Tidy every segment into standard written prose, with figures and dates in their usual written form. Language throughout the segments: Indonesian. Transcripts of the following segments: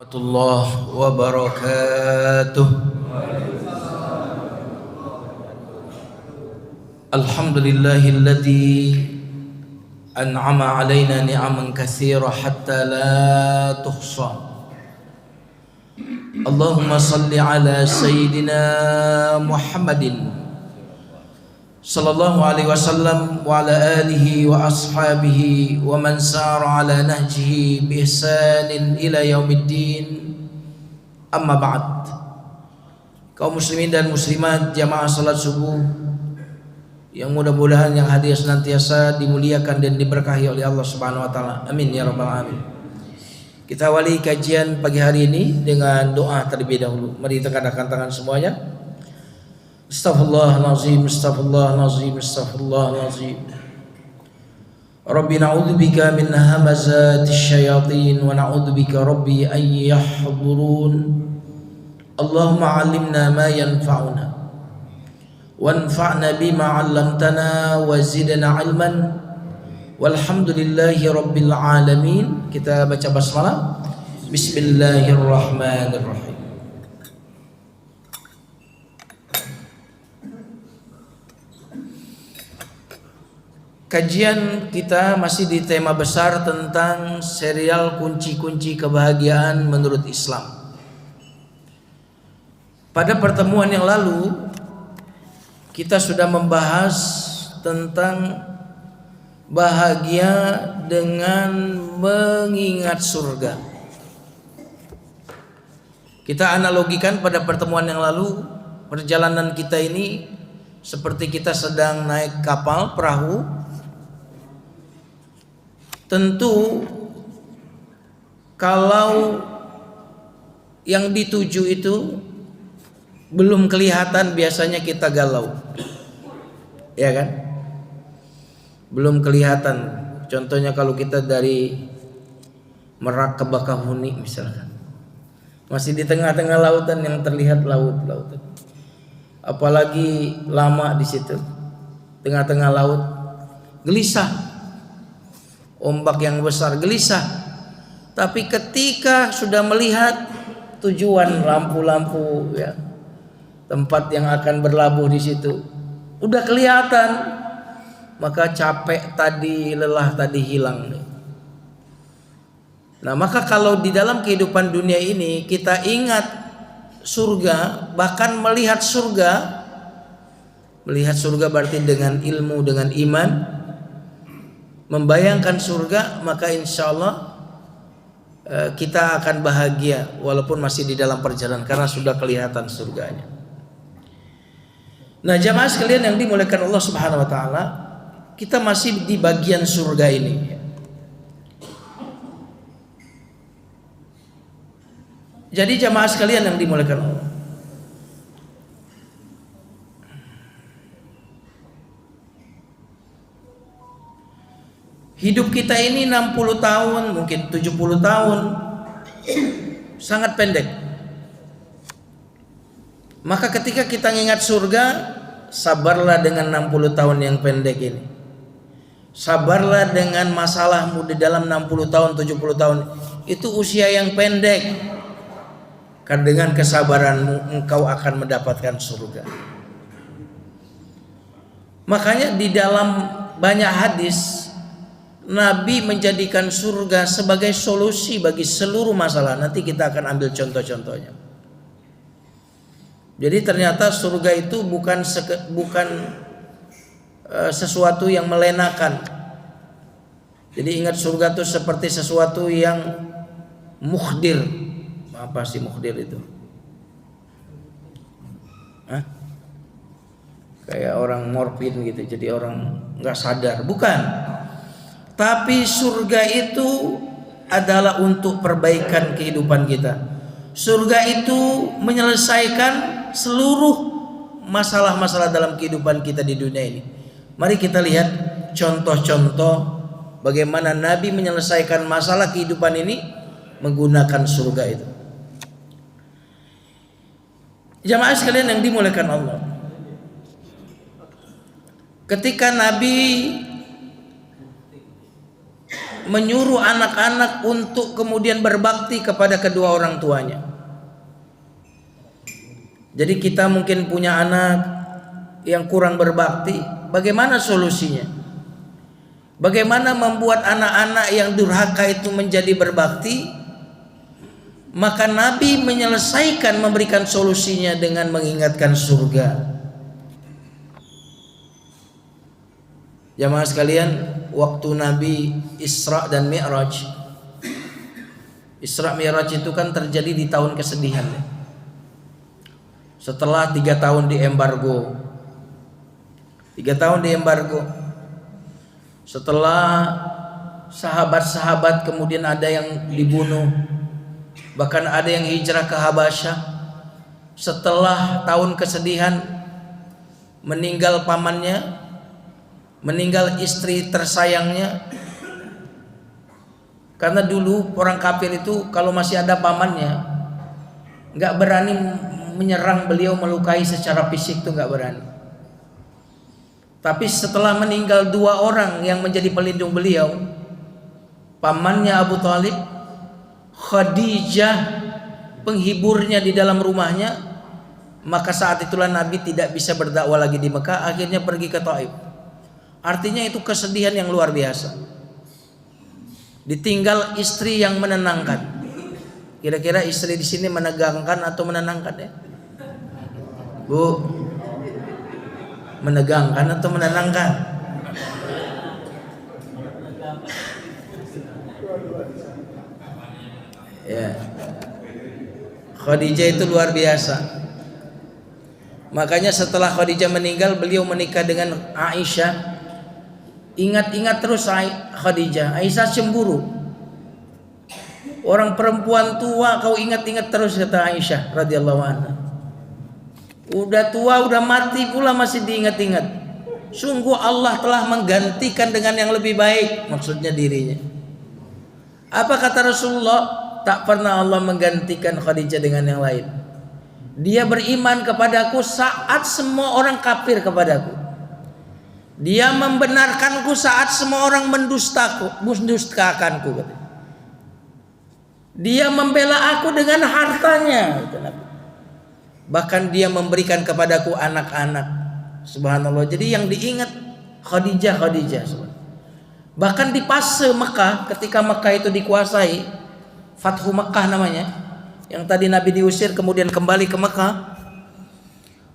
Warahmatullahi wabarakatuh. Alhamdulillahilladzi an'ama alaina ni'aman katsira hatta la tuhsa. Allahumma salli ala sayyidina Muhammadin sallallahu alaihi wasallam wa ala alihi wa ashabihi wa man sara ala nahjihi bi ihsanin ila yaumiddin. Amma ba'd. Kaum muslimin dan muslimat jamaah salat subuh yang mudah-mudahan yang hadir senantiasa dimuliakan dan diberkahi oleh Allah Subhanahu wa taala. Amin ya rabbal alamin. Kita awali kajian pagi hari ini dengan doa terlebih dahulu. Mari tengahkan tangan semuanya. Astaghfirullahalazim, astaghfirullahalazim, astaghfirullahalazim. Rabbi na'udzubika min hamazatis syayatin wa na'udzubika rabbi an yahdurun. Allahumma 'allimna ma yanfa'una wanfa'na bima 'allamtana wa zidna 'ilman. Walhamdulillahi rabbil alamin. Kita baca basmalah. Bismillahirrahmanirrahim. Kajian kita masih di tema besar tentang serial kunci-kunci kebahagiaan menurut Islam. Pada pertemuan yang lalu kita sudah membahas tentang bahagia dengan mengingat surga. Kita analogikan pada pertemuan yang lalu, perjalanan kita ini seperti kita sedang naik kapal perahu. Tentu kalau yang dituju itu belum kelihatan, biasanya kita galau, ya kan? Belum kelihatan. Contohnya kalau kita dari Merak ke Bakahuni misalkan, masih di tengah-tengah lautan yang terlihat laut-lautan. Apalagi lama di situ, tengah-tengah laut, gelisah. Ombak yang besar, gelisah. Tapi ketika sudah melihat tujuan, lampu-lampu, ya, tempat yang akan berlabuh di situ, udah kelihatan, maka capek tadi, lelah tadi hilang. Nah, maka kalau di dalam kehidupan dunia ini kita ingat surga, bahkan melihat surga berarti dengan ilmu, dengan iman, membayangkan surga, maka insya Allah kita akan bahagia walaupun masih di dalam perjalanan karena sudah kelihatan surganya. Nah, jamaah sekalian yang dimuliakan Allah Subhanahu wa taala, kita masih di bagian surga ini. Jadi jamaah sekalian yang dimuliakan Allah, hidup kita ini 60 tahun, mungkin 70 tahun, sangat pendek. Maka ketika kita mengingat surga, sabarlah dengan 60 tahun yang pendek ini. Sabarlah dengan masalahmu di dalam 60 tahun, 70 tahun. Itu usia yang pendek. Karena dengan kesabaranmu engkau akan mendapatkan surga. Makanya di dalam banyak hadis, Nabi menjadikan surga sebagai solusi bagi seluruh masalah. Nanti kita akan ambil contoh-contohnya. Jadi ternyata surga itu bukan sesuatu yang melenakan. Jadi ingat, surga itu seperti sesuatu yang mukhdir. Apa sih mukhdir itu? Hah? Kayak orang morfin gitu. Jadi orang nggak sadar. Bukan. Tapi surga itu adalah untuk perbaikan kehidupan kita. Surga itu menyelesaikan seluruh masalah-masalah dalam kehidupan kita di dunia ini. Mari kita lihat contoh-contoh bagaimana Nabi menyelesaikan masalah kehidupan ini menggunakan surga itu. Jamaah sekalian yang dimuliakan Allah, ketika Nabi menyuruh anak-anak untuk kemudian berbakti kepada kedua orang tuanya. Jadi kita mungkin punya anak yang kurang berbakti, bagaimana solusinya? Bagaimana membuat anak-anak yang durhaka itu menjadi berbakti? Maka Nabi menyelesaikan, memberikan solusinya dengan mengingatkan surga. Jamaah sekalian, waktu Nabi Isra dan Mi'raj, Isra Mi'raj itu kan terjadi di tahun kesedihan. Setelah 3 tahun diembargo, 3 tahun diembargo, setelah sahabat-sahabat kemudian ada yang dibunuh, bahkan ada yang hijrah ke Habasyah. Setelah tahun kesedihan, meninggal pamannya, meninggal istri tersayangnya. Karena dulu orang kafir itu kalau masih ada pamannya nggak berani menyerang beliau, melukai secara fisik, itu nggak berani. Tapi setelah meninggal 2 orang yang menjadi pelindung beliau, pamannya Abu Thalib, Khadijah penghiburnya di dalam rumahnya, maka saat itulah Nabi tidak bisa berdakwah lagi di Mekah, akhirnya pergi ke Taif. Artinya itu kesedihan yang luar biasa. Ditinggal istri yang menenangkan. Kira-kira istri di sini menegangkan atau menenangkan ya? Bu, menegangkan atau menenangkan? Ya. Khadijah itu luar biasa. Makanya setelah Khadijah meninggal, beliau menikah dengan Aisyah. Ingat-ingat terus Khadijah. Aisyah cemburu. Orang perempuan tua kau ingat-ingat terus, kata Aisyah radhiyallahu anha. Udah tua, udah mati pula masih diingat-ingat. Sungguh Allah telah menggantikan dengan yang lebih baik, maksudnya dirinya. Apa kata Rasulullah? Tak pernah Allah menggantikan Khadijah dengan yang lain. Dia beriman kepadaku saat semua orang kafir kepadaku. Dia membenarkanku saat semua orang mendustakanku. Dia membela aku dengan hartanya. Bahkan dia memberikan kepadaku anak-anak. Subhanallah. Jadi yang diingat Khadijah. Bahkan di fase Mekah, ketika Mekah itu dikuasai, Fathu Mekah namanya, yang tadi Nabi diusir kemudian kembali ke Mekah,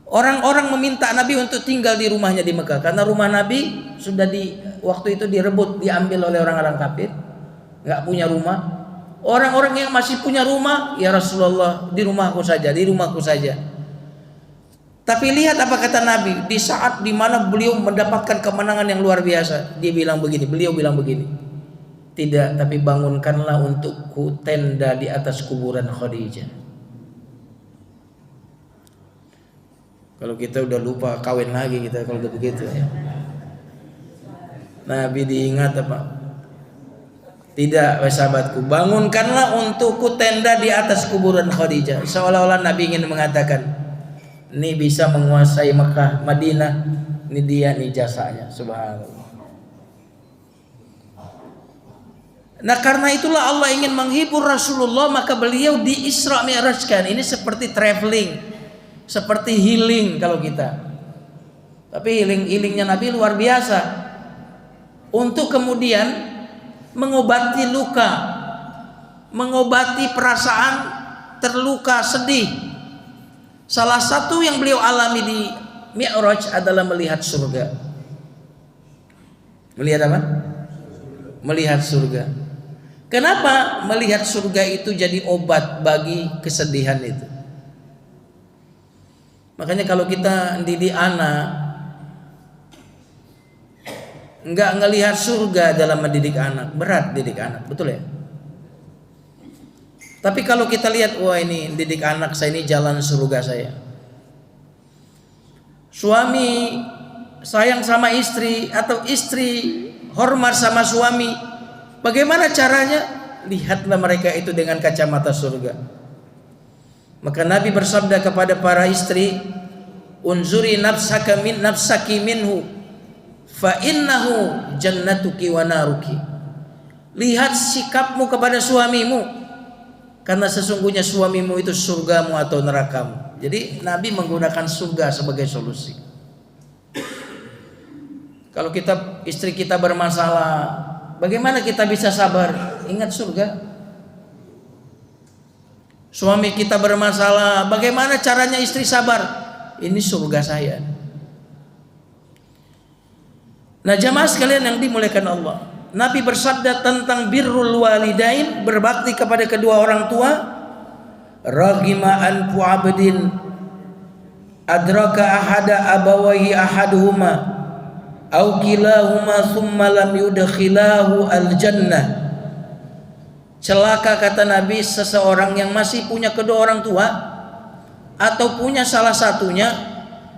orang-orang meminta Nabi untuk tinggal di rumahnya di Mekah, karena rumah Nabi sudah waktu itu direbut, diambil oleh orang-orang kafir, nggak punya rumah. Orang-orang yang masih punya rumah, ya Rasulullah, di rumahku saja. Tapi lihat apa kata Nabi di saat dimana beliau mendapatkan kemenangan yang luar biasa. Beliau bilang begini, tidak, tapi bangunkanlah untukku tenda di atas kuburan Khadijah. Kalau kita udah lupa kawin lagi kita kalau udah begitu ya. Nabi diingat apa? Tidak, sahabatku, bangunkanlah untukku tenda di atas kuburan Khadijah. Seolah-olah Nabi ingin mengatakan, ini bisa menguasai Mekah, Madinah, ini dia, ini jasanya. Subhanallah. Nah, karena itulah Allah ingin menghibur Rasulullah, maka beliau di Isra Mi'rajkan. Ini seperti traveling, seperti healing kalau kita. Tapi healingnya Nabi luar biasa. Untuk kemudian mengobati luka, mengobati perasaan terluka, sedih. Salah satu yang beliau alami di Mi'raj adalah melihat surga. Melihat apa? Melihat surga. Kenapa melihat surga itu jadi obat bagi kesedihan itu? Makanya kalau kita didik anak, enggak ngelihat surga dalam mendidik anak, berat didik anak, betul ya? Tapi kalau kita lihat, wah ini didik anak saya, ini jalan surga saya. Suami sayang sama istri atau istri hormat sama suami, bagaimana caranya? Lihatlah mereka itu dengan kacamata surga. Maka Nabi bersabda kepada para istri, unzuri nafsaki minhu fa innahu jannatuki wa naruki. Lihat sikapmu kepada suamimu, karena sesungguhnya suamimu itu surgamu atau nerakamu. Jadi Nabi menggunakan surga sebagai solusi. Kalau istri kita bermasalah, bagaimana kita bisa sabar? Ingat surga. Suami kita bermasalah, bagaimana caranya istri sabar? Ini surga saya. Nah, jamaah sekalian yang dimuliakan Allah, Nabi bersabda tentang birrul walidain, berbakti kepada kedua orang tua. Raghima anfu abdin adraka ahada abawahi ahaduhuma au kilahuma thumma lam yudkhilahu al-jannah. Celaka, kata Nabi, seseorang yang masih punya kedua orang tua atau punya salah satunya,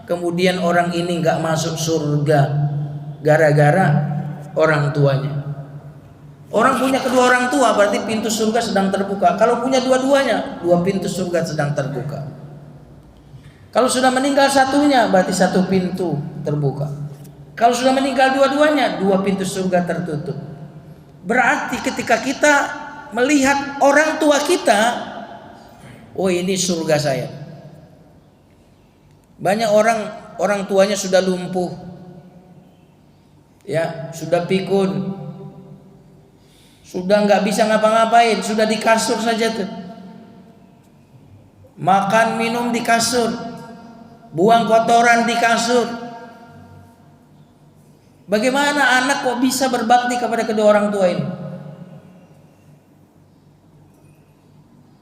kemudian orang ini enggak masuk surga gara-gara orang tuanya. Orang punya kedua orang tua berarti pintu surga sedang terbuka. Kalau punya dua-duanya, dua pintu surga sedang terbuka. Kalau sudah meninggal satunya, berarti satu pintu terbuka. Kalau sudah meninggal dua-duanya, dua pintu surga tertutup. Berarti ketika kita melihat orang tua kita, oh ini surga saya. Banyak orang tuanya sudah lumpuh, ya, sudah pikun, sudah nggak bisa ngapa-ngapain, sudah di kasur saja tuh. Makan minum di kasur, buang kotoran di kasur. Bagaimana anak kok bisa berbakti kepada kedua orang tua ini?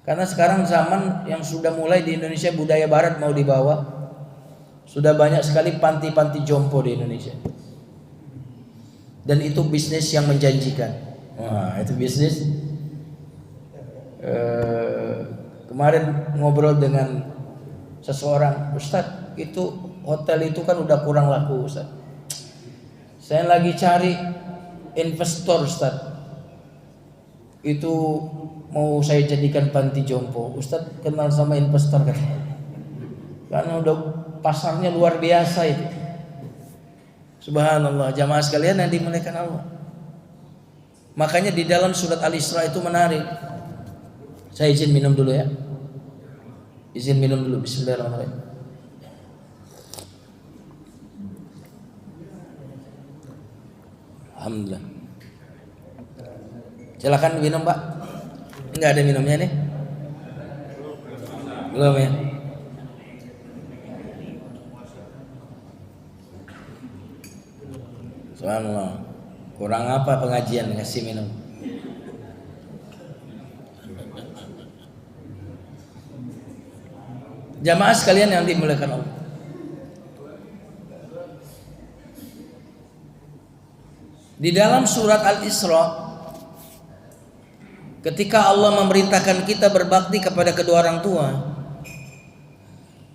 Karena sekarang zaman yang sudah mulai di Indonesia, budaya barat mau dibawa. Sudah banyak sekali panti-panti jompo di Indonesia. Dan itu bisnis yang menjanjikan. Wah, itu bisnis. Kemarin ngobrol dengan seseorang, Ustadz, itu hotel itu kan udah kurang laku, Ustadz. Saya lagi cari investor, Ustadz. Itu mau saya jadikan panti jompo. Ustadz kenal sama investor katanya. Karena udah pasarnya luar biasa itu. Subhanallah, jamaah sekalian yang dimuliakan Allah. Makanya di dalam surat Al-Isra itu menarik. Saya izin minum dulu ya. Izin minum dulu. Bismillahirrahmanirrahim. Alhamdulillah. Silakan minum, Pak. Enggak ada minumnya nih. Belum ya. Subhanallah. Kurang apa pengajian ngasih minum? Jamaah sekalian yang dimuliakan Allah. Di dalam surat Al-Isra, ketika Allah memerintahkan kita berbakti kepada kedua orang tua,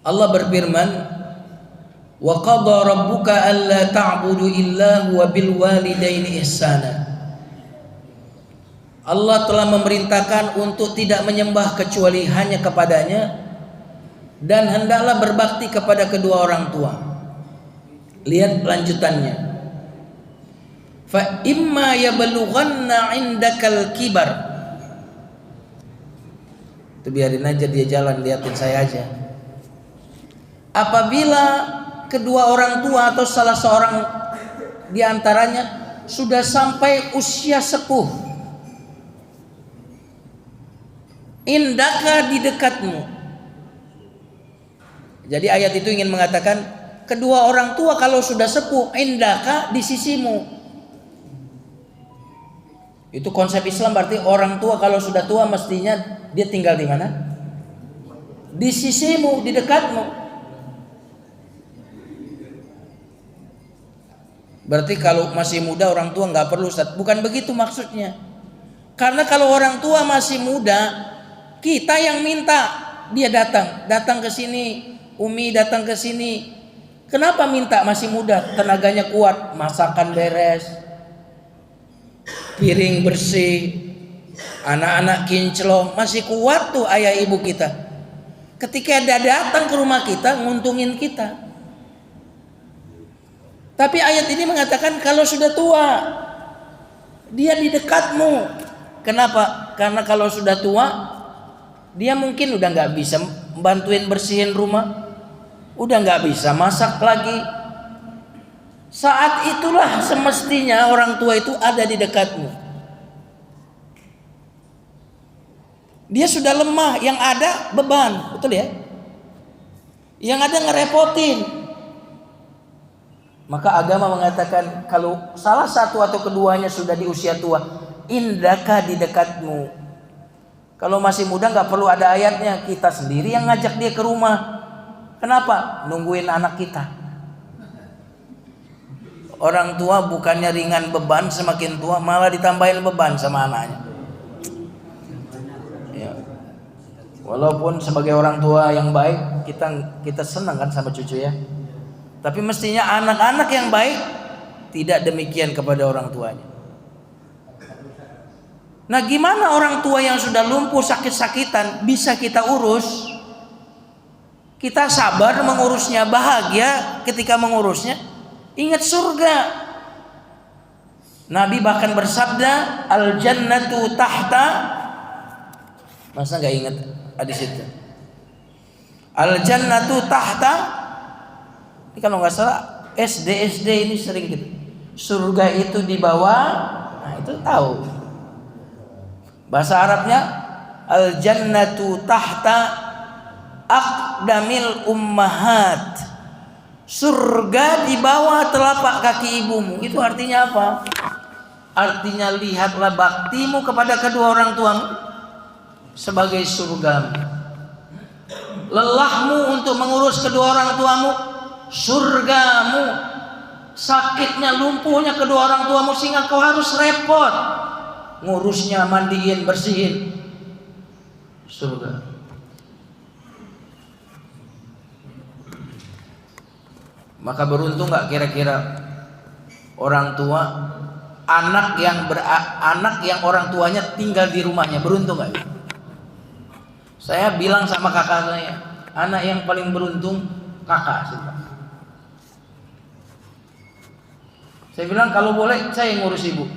Allah berfirman, wa qadha rabbuka alla ta'budu illa huwa bil walidaini ihsana. Allah telah memerintahkan untuk tidak menyembah kecuali hanya kepadanya, dan hendaklah berbakti kepada kedua orang tua. Lihat lanjutannya. Fa imma yablughanna 'indakal kibar. Itu biarin aja dia jalan, liatin saya aja. Apabila kedua orang tua atau salah seorang di antaranya sudah sampai usia sepuh, indaka di dekatmu. Jadi ayat itu ingin mengatakan kedua orang tua kalau sudah sepuh, indaka di sisimu. Itu konsep Islam, berarti orang tua kalau sudah tua mestinya dia tinggal di mana? Di sisimu, di dekatmu. Berarti kalau masih muda orang tua nggak perlu, Ustaz. Bukan begitu maksudnya. Karena kalau orang tua masih muda, kita yang minta dia datang ke sini, Umi datang ke sini. Kenapa minta? Masih muda, tenaganya kuat, masakan beres, piring bersih, anak-anak kinclong, masih kuat tuh ayah ibu kita. Ketika dia datang ke rumah kita, nguntungin kita. Tapi ayat ini mengatakan kalau sudah tua, Dia di dekatmu. Kenapa? Karena kalau sudah tua, dia mungkin udah nggak bisa bantuin bersihin rumah, udah nggak bisa masak lagi. Saat itulah semestinya orang tua itu ada di dekatmu. Dia sudah lemah, yang ada beban, betul ya? Yang ada ngerepotin. Maka agama mengatakan kalau salah satu atau keduanya sudah di usia tua, indaka di dekatmu. Kalau masih muda nggak perlu ada ayatnya, kita sendiri yang ngajak dia ke rumah. Kenapa? Nungguin anak kita. Orang tua bukannya ringan beban, semakin tua malah ditambahin beban sama anaknya. Ya. Walaupun sebagai orang tua yang baik, kita senang kan sama cucu ya. Tapi mestinya anak-anak yang baik tidak demikian kepada orang tuanya. Nah, gimana orang tua yang sudah lumpuh sakit-sakitan bisa kita urus? Kita sabar mengurusnya, bahagia ketika mengurusnya. Ingat surga. Nabi bahkan bersabda, al jannatu tahta. Masa nggak ingat hadis itu? Al jannatu tahta. Ini kalau nggak salah SD ini sering gitu. Surga itu di bawah. Nah, itu tahu. Bahasa Arabnya al jannatu tahta aqdamil ummahat. Surga di bawah telapak kaki ibumu. Itu artinya apa? Artinya lihatlah baktimu kepada kedua orang tuamu sebagai surgamu. Lelahmu untuk mengurus kedua orang tuamu, surgamu. Sakitnya, lumpuhnya kedua orang tuamu sehingga kau harus repot ngurusnya, mandiin, bersihin. Surga. Maka beruntung nggak kira-kira orang tua anak yang orang tuanya tinggal di rumahnya, beruntung nggak? Saya bilang sama kakak saya, anak yang paling beruntung kakak sih. Saya bilang kalau boleh saya yang ngurus ibu.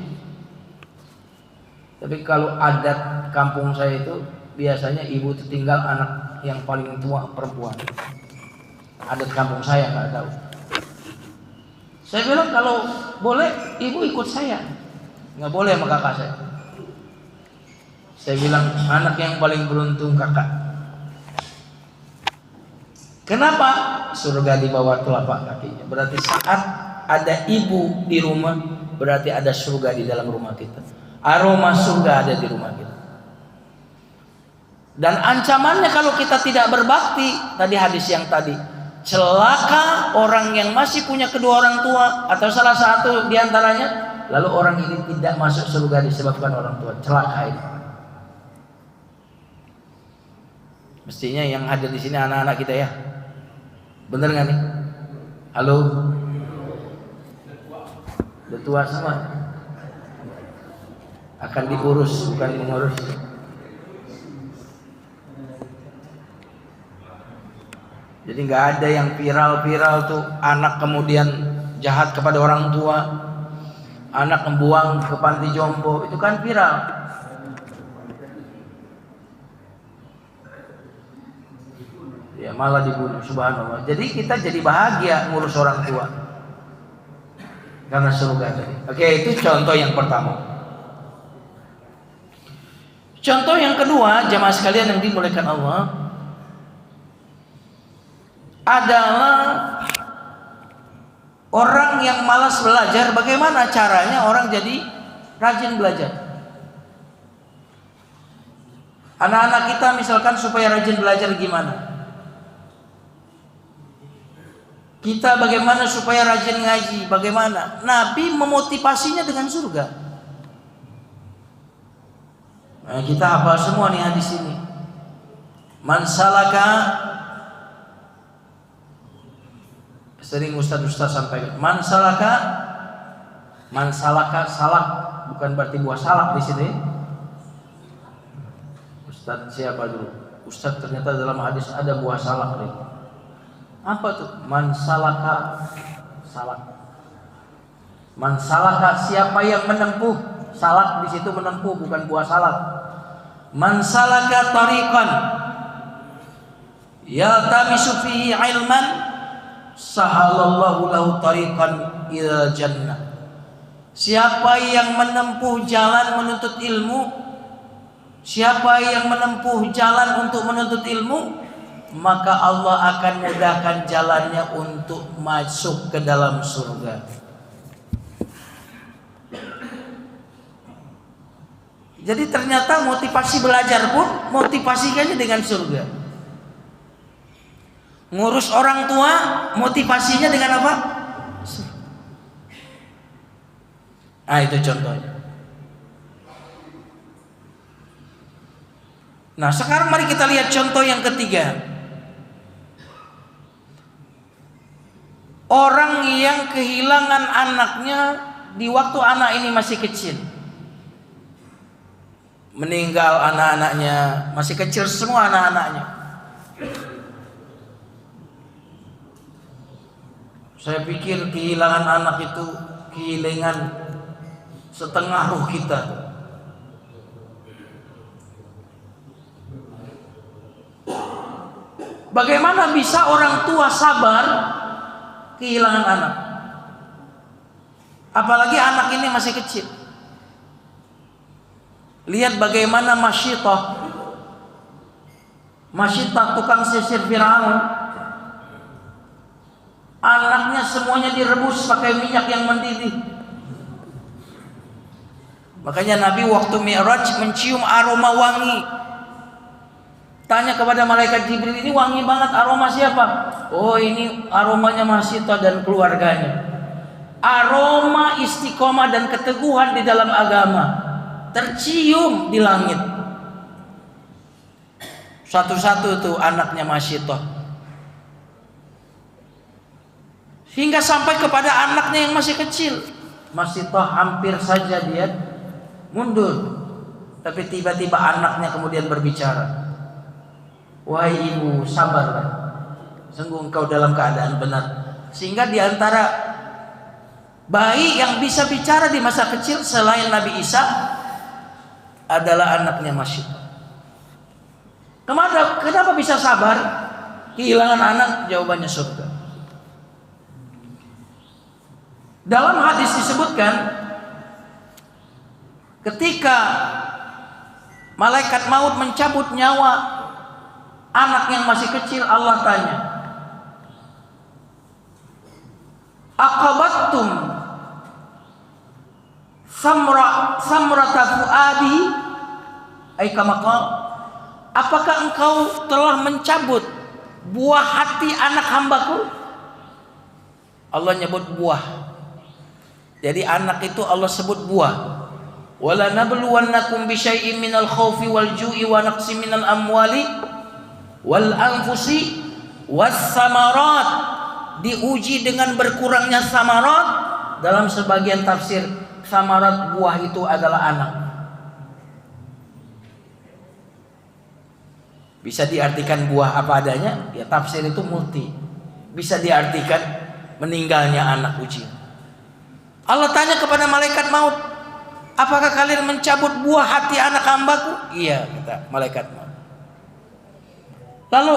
Tapi kalau adat kampung saya itu biasanya ibu tinggal anak yang paling tua perempuan. Adat kampung saya nggak tahu. Saya bilang kalau boleh ibu ikut saya, nggak boleh sama kakak saya. Saya bilang anak yang paling beruntung kakak. Kenapa? Surga di bawah telapak kakinya. Berarti saat ada ibu di rumah, berarti ada surga di dalam rumah kita. Aroma surga ada di rumah kita. Dan ancamannya kalau kita tidak berbakti, tadi hadis yang tadi, celaka orang yang masih punya kedua orang tua atau salah satu di antaranya, lalu orang ini tidak masuk surga disebabkan orang tua. Celaka ini. Mestinya yang hadir di sini anak-anak kita ya. Bener nggak nih? Halo? Udah tua semua. Akan diurus bukan mengurus. Jadi nggak ada yang viral tuh anak kemudian jahat kepada orang tua, anak membuang ke panti jompo, itu kan viral. Ya malah dibunuh, subhanallah. Jadi kita jadi bahagia ngurus orang tua karena surga tadi. Oke, itu contoh yang pertama. Contoh yang kedua, jamaah sekalian yang dimuliakan Allah, adalah orang yang malas belajar. Bagaimana caranya orang jadi rajin belajar? Anak-anak kita misalkan supaya rajin belajar gimana? Kita bagaimana supaya rajin ngaji? Bagaimana? Nabi memotivasinya dengan surga. Nah, kita hafal semua nih hadis ini. Man salaka, sering ustaz-ustaz sampaikan, man salaka salak bukan berarti buah salak di sini. Ustaz siapa dulu? Ustaz ternyata dalam hadis ada buah salak nih. Apa tuh? Man salaka salak. Man salaka, siapa yang menempuh Salak di situ menempuh, bukan buah salak. Man salaka tariqan yaltamisu fihi ilman sahalallahu lahu tariqan ilal jannah. Siapa yang menempuh jalan menuntut ilmu, siapa yang menempuh jalan untuk menuntut ilmu, maka Allah akan mudahkan jalannya untuk masuk ke dalam surga. Jadi ternyata motivasi belajar pun motivasinya dengan surga. Ngurus orang tua motivasinya dengan apa? Surga. Ah, itu contohnya. Nah, sekarang mari kita lihat contoh yang ketiga. Orang yang kehilangan anaknya di waktu anak ini masih kecil. Meninggal anak-anaknya, masih kecil semua anak-anaknya. Saya pikir kehilangan anak itu kehilangan setengah ruh kita. Bagaimana bisa orang tua sabar kehilangan anak? Apalagi anak ini masih kecil. Lihat bagaimana Masyitah tukang sisir Firaun. Anaknya semuanya direbus pakai minyak yang mendidih. Makanya Nabi waktu Mi'raj mencium aroma wangi. Tanya kepada malaikat Jibril, ini wangi banget, aroma siapa? Oh, ini aromanya Masyitah dan keluarganya. Aroma istiqomah dan keteguhan di dalam agama tercium di langit. Satu-satu tuh anaknya Masyitah. Hingga sampai kepada anaknya yang masih kecil. Masyitah hampir saja dia mundur. Tapi tiba-tiba anaknya kemudian berbicara. Wahai ibu, sabarlah. Sungguh engkau dalam keadaan benar. Sehingga di antara bayi yang bisa bicara di masa kecil selain Nabi Isa adalah anaknya Masyitah. Kenapa bisa sabar? Kehilangan anak, jawabannya surga. Dalam hadis disebutkan, ketika malaikat maut mencabut nyawa anak yang masih kecil, Allah tanya, aqabattum samrata fuadi ay kama qala, apakah engkau telah mencabut buah hati anak hambaku? Allah nyebut buah. Jadi anak itu Allah sebut buah. Wala nabluwannakum bisyai'in minal khaufi wal ju'i wa naqsin minal amwali wal anfusi was samarat. Diuji dengan berkurangnya samarat. Dalam sebagian tafsir, samarat buah itu adalah anak. Bisa diartikan buah apa adanya, ya tafsir itu multi. Bisa diartikan meninggalnya anak ujian. Allah tanya kepada malaikat maut, apakah kalian mencabut buah hati anak hambaku? Iya, kata malaikat maut. Lalu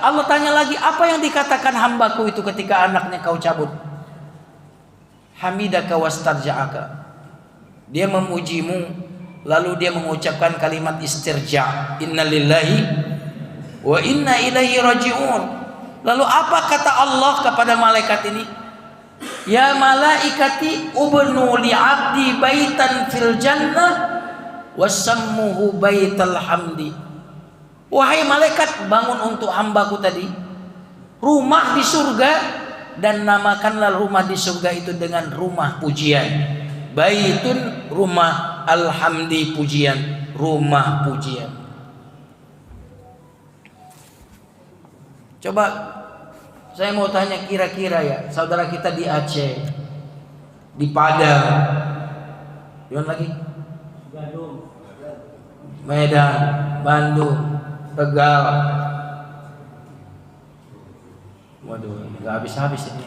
Allah tanya lagi, apa yang dikatakan hambaku itu ketika anaknya kau cabut? Hamidaka wastarja'aka. Dia memujimu, lalu dia mengucapkan kalimat istirja', innalillahi wa inna ilaihi raji'un. Lalu apa kata Allah kepada malaikat ini? Ya malaikati ubnu li'abdi baitan fil jannah wasammuhu baital hamdi. Wahai malaikat, bangun untuk hambaku tadi rumah di surga, dan namakanlah rumah di surga itu dengan rumah pujian. Baitun, rumah, alhamdi, pujian, rumah pujian. Coba saya mau tanya, kira-kira ya, saudara kita di Aceh, di Padang, di mana lagi? Medan, Bandung, Tegal. Waduh, nggak habis-habis ini.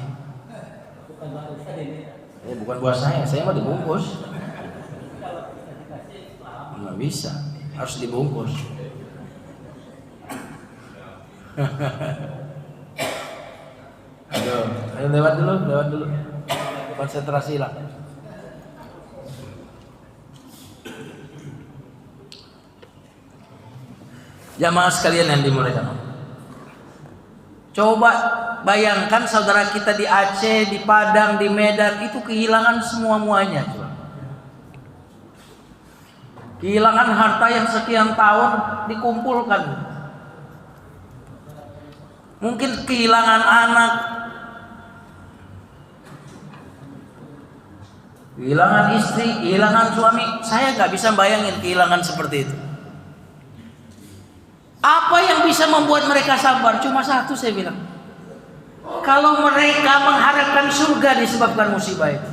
Bukan buah saya mah dibungkus. nggak bisa, harus dibungkus. Ayo lewat dulu. Konsentrasi lah. Jamaah sekalian yang dimuliakan Allah. Coba bayangkan saudara kita di Aceh, di Padang, di Medan itu kehilangan semua-muanya. Kehilangan harta yang sekian tahun dikumpulkan. Mungkin kehilangan anak, kehilangan istri, kehilangan suami. Saya nggak bisa bayangin kehilangan seperti itu. Apa yang bisa membuat mereka sabar? Cuma satu, saya bilang. Kalau mereka mengharapkan surga disebabkan musibah itu.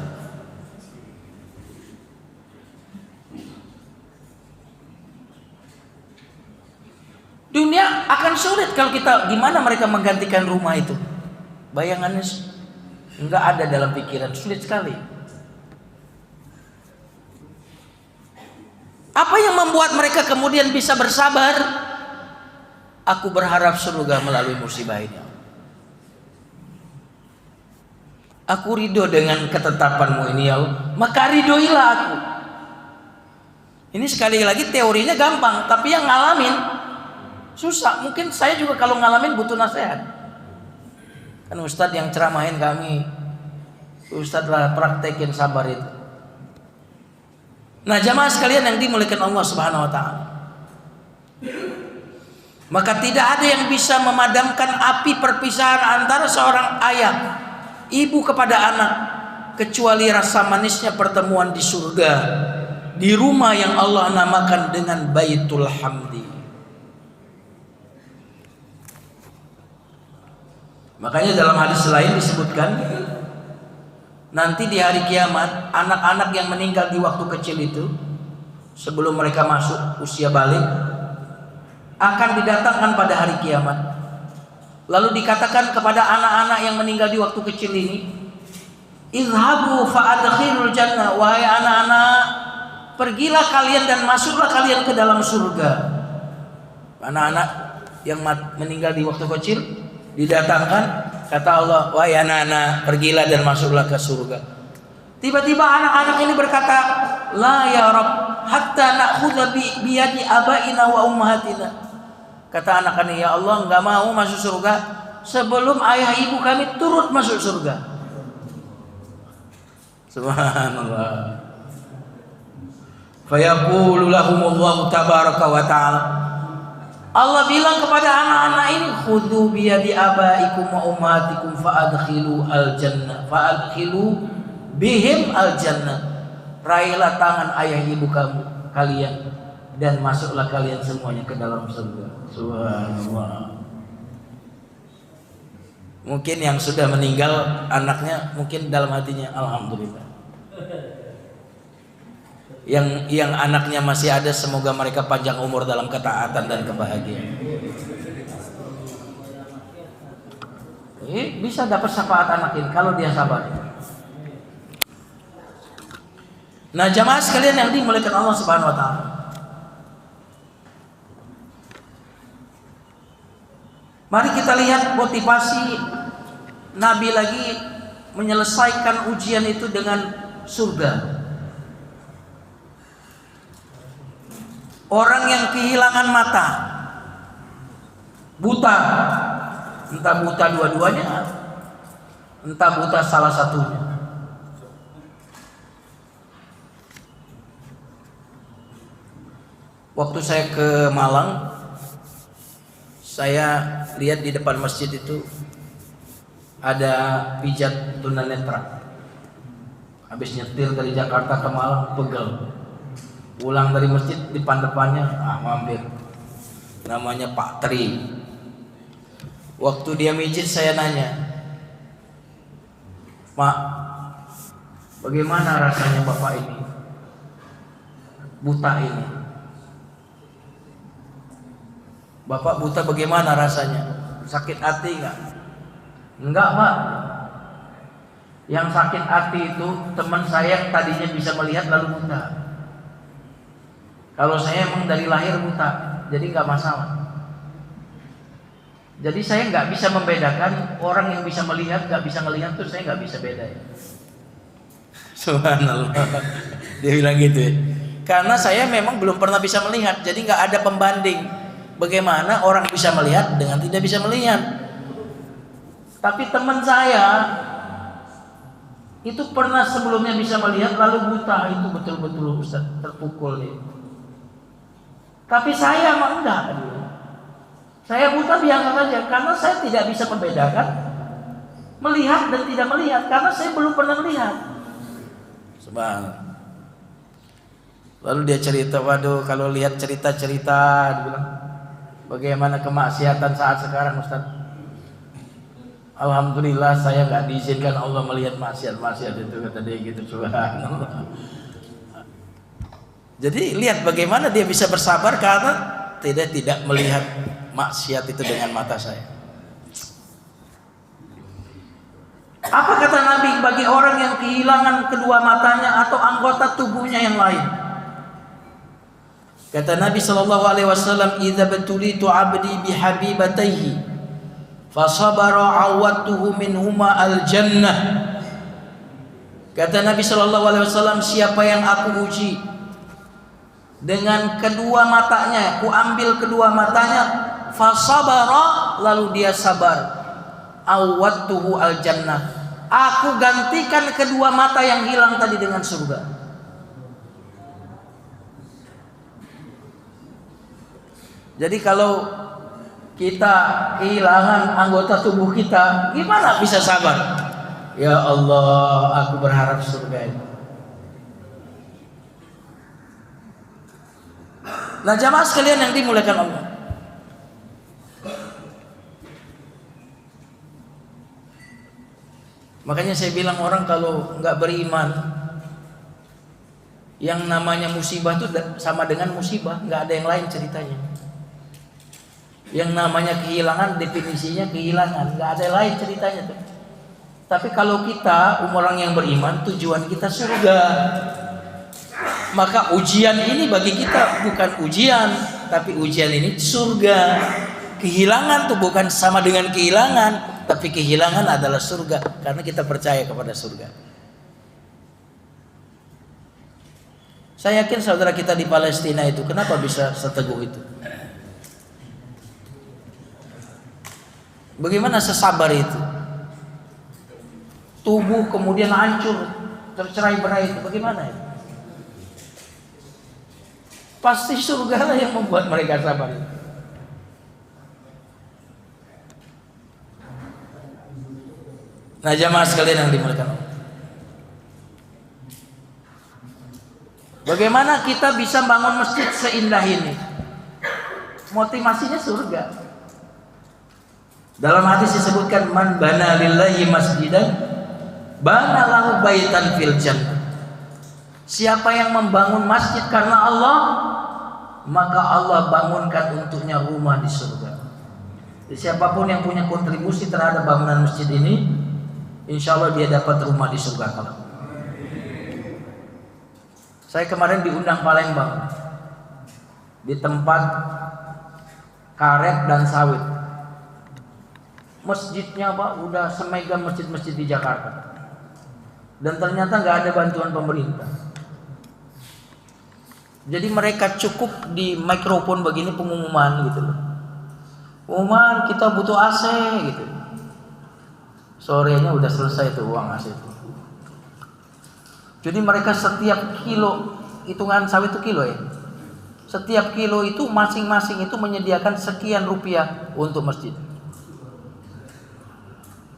Dunia akan sulit kalau kita, gimana mereka menggantikan rumah itu? Bayangannya enggak ada dalam pikiran, sulit sekali. Apa yang membuat mereka kemudian bisa bersabar? Aku berharap surga melalui musibah ini. Aku ridho dengan ketetapanmu ini ya Allah, maka ridhoilah aku. Ini sekali lagi teorinya gampang, tapi yang ngalamin susah. Mungkin saya juga kalau ngalamin butuh nasihat. Kan Ustadz yang ceramahin kami, Ustadz lah praktekin sabar itu. Nah jamaah sekalian yang dimuliakan Allah Subhanahu Wa Taala, maka tidak ada yang bisa memadamkan api perpisahan antara seorang ayah, ibu kepada anak, kecuali rasa manisnya pertemuan di surga, di rumah yang Allah namakan dengan Baitul Hamdi. Makanya dalam hadis lain disebutkan, nanti di hari kiamat anak-anak yang meninggal di waktu kecil itu, sebelum mereka masuk usia balik, akan didatangkan pada hari kiamat. Lalu dikatakan kepada anak-anak yang meninggal di waktu kecil ini, izhabu fa'adkhilul jannah, wahai anak-anak, pergilah kalian dan masuklah kalian ke dalam surga. Anak-anak yang meninggal di waktu kecil didatangkan, kata Allah, wahai anak-anak, pergilah dan masuklah ke surga. Tiba-tiba anak-anak ini berkata, la ya Rabb, hatta na'khudha biyadi abaina wa ummahatina. Kata anak-anak, ya Allah, enggak mau masuk surga sebelum ayah ibu kami turut masuk surga. Subhanallah. Fayaqulu lahumullahu tabaraka wa ta'ala, Allah bilang kepada anak-anak ini, khudhu biyadi abaikum wa ummatikum fa'adkhilu al-jannah, fa'adkhilu bihim al-jannah. Raihlah tangan ayah ibu kamu kalian dan masuklah kalian semuanya ke dalam surga. Subhanallah. Mungkin yang sudah meninggal anaknya mungkin dalam hatinya alhamdulillah. Yang anaknya masih ada, semoga mereka panjang umur dalam ketaatan dan kebahagiaan. Bisa dapat syafaat anak ini kalau dia sabar. Nah jamaah sekalian yang dimuliakan Allah Subhanahu Wa Taala, mari kita lihat motivasi Nabi lagi menyelesaikan ujian itu dengan surga. Orang yang kehilangan mata, buta, entah buta dua-duanya, entah buta salah satunya. Waktu saya ke Malang, saya lihat di depan masjid itu ada pijat tunanetra. Habis nyetir dari Jakarta ke Malang, pegel. Pulang dari masjid, di depannya mampir. Namanya Pak Tri. Waktu dia mijit saya nanya, Pak, bagaimana rasanya Bapak ini? Buta ini. Bapak buta bagaimana rasanya? Sakit hati enggak? Enggak Pak. Yang sakit hati itu teman saya yang tadinya bisa melihat lalu buta. Kalau saya emang dari lahir buta, jadi nggak masalah. Jadi saya nggak bisa membedakan orang yang bisa melihat, nggak bisa melihat tuh saya nggak bisa bedain. Subhanallah. Dia bilang gitu ya. Karena saya memang belum pernah bisa melihat, jadi nggak ada pembanding. Bagaimana orang bisa melihat dengan tidak bisa melihat. Tapi teman saya itu pernah sebelumnya bisa melihat lalu buta, itu betul-betul Ustaz terpukul ya. Tapi saya mah enggak. Saya buta biasa saja karena saya tidak bisa membedakan melihat dan tidak melihat karena saya belum pernah melihat. Subhanallah. Lalu dia cerita, waduh kalau lihat cerita-cerita, dia bilang bagaimana kemaksiatan saat sekarang Ustaz. Alhamdulillah saya nggak diizinkan Allah melihat maksiat-maksiat itu, kata dia gitu. Subhanallah. Jadi lihat bagaimana dia bisa bersabar karena tidak melihat maksiat itu dengan mata saya. Apa kata Nabi bagi orang yang kehilangan kedua matanya atau anggota tubuhnya yang lain? Kata Nabi sallallahu alaihi wasallam, "Idza batulitu 'abdi bihabibatayhi fasabara 'awatuhu minhuma al-jannah." Kata Nabi sallallahu alaihi wasallam, siapa yang aku uji dengan kedua matanya, ku ambil kedua matanya, fasabara, lalu dia sabar, awwatuhu al-jannah, aku gantikan kedua mata yang hilang tadi dengan surga. Jadi kalau kita kehilangan anggota tubuh kita, gimana bisa sabar? Ya Allah, aku berharap surga ini. Nah jamaah sekalian yang dimuliakan Allah, makanya saya bilang orang kalau nggak beriman, yang namanya musibah itu sama dengan musibah, nggak ada yang lain ceritanya. Yang namanya kehilangan definisinya kehilangan, nggak ada yang lain ceritanya tuh. Tapi kalau kita orang yang beriman, tujuan kita surga. Maka ujian ini bagi kita bukan ujian, tapi ujian ini surga. Kehilangan tuh bukan sama dengan kehilangan, tapi kehilangan adalah surga karena kita percaya kepada surga. Saya yakin saudara kita di Palestina itu kenapa bisa seteguh itu? Bagaimana sesabar itu? Tubuh kemudian hancur, tercerai-berai itu bagaimana itu? Pasti surga lah yang membuat mereka sabar itu. Nah jamaah sekalian yang dimuliakan Allah, bagaimana kita bisa bangun masjid seindah ini? Motivasinya surga. Dalam hadis disebutkan, man bana lillahi masjidan bana lahu baitan fil jannah. Siapa yang membangun masjid karena Allah, maka Allah bangunkan untuknya rumah di surga. Jadi siapapun yang punya kontribusi terhadap bangunan masjid ini, insya Allah dia dapat rumah di surga kelak. Saya kemarin diundang Palembang di tempat karet dan sawit. Masjidnya Pak udah semega masjid-masjid di Jakarta, dan ternyata nggak ada bantuan pemerintah. Jadi mereka cukup di mikrofon begini pengumuman gitu loh. Pengumuman kita butuh AC gitu. Sorenya udah selesai tuh uang AC itu. Jadi mereka setiap kilo, hitungan sawit itu kilo ya. Setiap kilo itu masing-masing itu menyediakan sekian rupiah untuk masjid.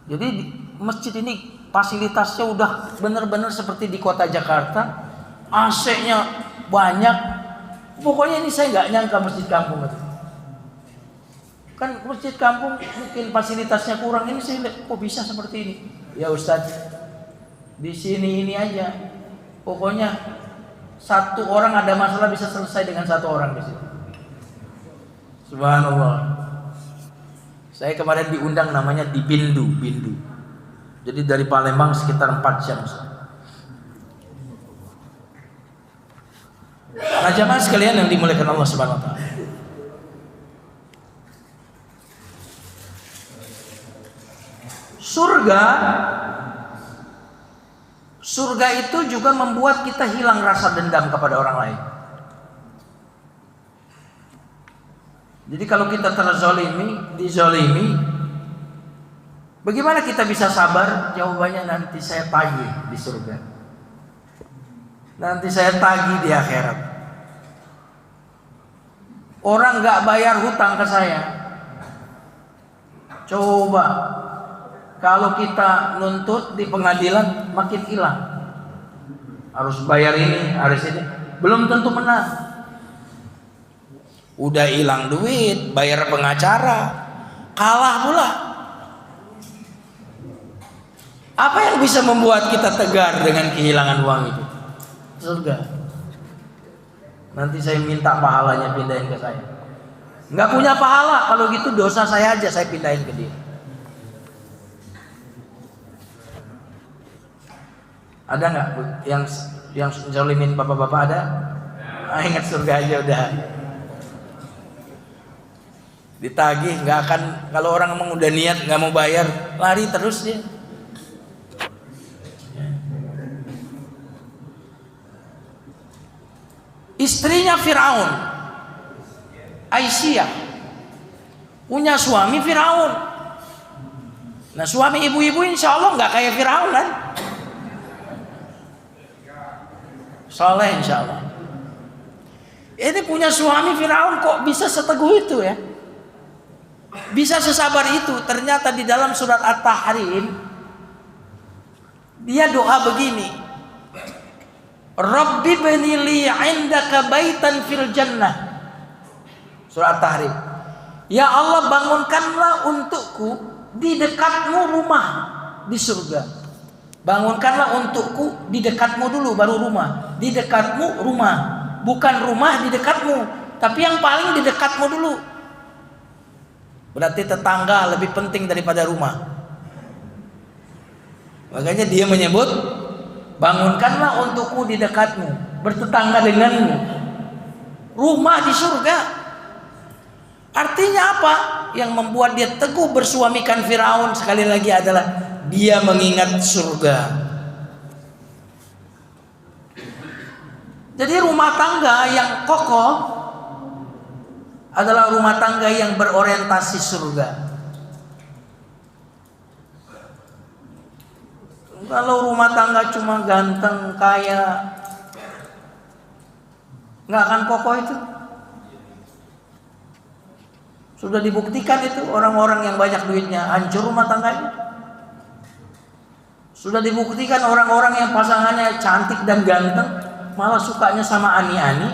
Jadi masjid ini fasilitasnya udah benar-benar seperti di kota Jakarta, AC-nya banyak. Pokoknya ini saya nggak nyangka masjid kampung itu. Kan masjid kampung mungkin fasilitasnya kurang, ini saya lihat kok bisa seperti ini. Ya Ustadz, di sini ini aja. Pokoknya satu orang ada masalah bisa selesai dengan satu orang di sini. Subhanallah. Saya kemarin diundang namanya di Bindu. Jadi dari Palembang sekitar 4 jam. Nah, jamaah sekalian yang dimuliakan Allah Subhanahu wa taala. Surga itu juga membuat kita hilang rasa dendam kepada orang lain. Jadi kalau kita dizolimi, bagaimana kita bisa sabar? Jawabannya nanti saya tagih di surga. Nanti saya tagih di akhirat. Orang nggak bayar hutang ke saya. Coba kalau kita nuntut di pengadilan makin hilang. Harus bayar ini, harus ini. Belum tentu menang. Udah hilang duit, bayar pengacara, kalah pula. Apa yang bisa membuat kita tegar dengan kehilangan uang itu? Surga. Nanti saya minta pahalanya pindahin ke saya. Nggak punya pahala, kalau gitu dosa saya aja saya pindahin ke dia. Ada nggak yang zalimin bapak-bapak ada? Ingat surga aja udah. Ditagih nggak akan, kalau orang emang udah niat nggak mau bayar, lari terus dia. Istrinya Firaun, Aisyah, punya suami Firaun. Nah, suami ibu-ibu insya Allah nggak kayak Firaun kan? Soleh insya Allah. Ini punya suami Firaun kok bisa seteguh itu ya? Bisa sesabar itu. Ternyata di dalam surat At-Tahrim dia doa begini, Rabbi bani li 'indaka baitan fil jannah. Surat At-Tahrim. Ya Allah, bangunkanlah untukku di dekatmu rumah di surga. Bangunkanlah untukku di dekatmu dulu baru rumah. Di dekatmu rumah, bukan rumah di dekatmu, tapi yang paling di dekatmu dulu. Berarti tetangga lebih penting daripada rumah. Makanya dia menyebut, bangunkanlah untukku di dekatmu, bertetangga denganmu, rumah di surga. Artinya apa? Yang membuat dia teguh bersuamikan Firaun sekali lagi adalah dia mengingat surga. Jadi rumah tangga yang kokoh adalah rumah tangga yang berorientasi surga. Kalau rumah tangga cuma ganteng, kaya, nggak akan kokoh itu. Sudah dibuktikan itu, orang-orang yang banyak duitnya hancur rumah tangganya. Sudah dibuktikan orang-orang yang pasangannya cantik dan ganteng malah sukanya sama ani-ani.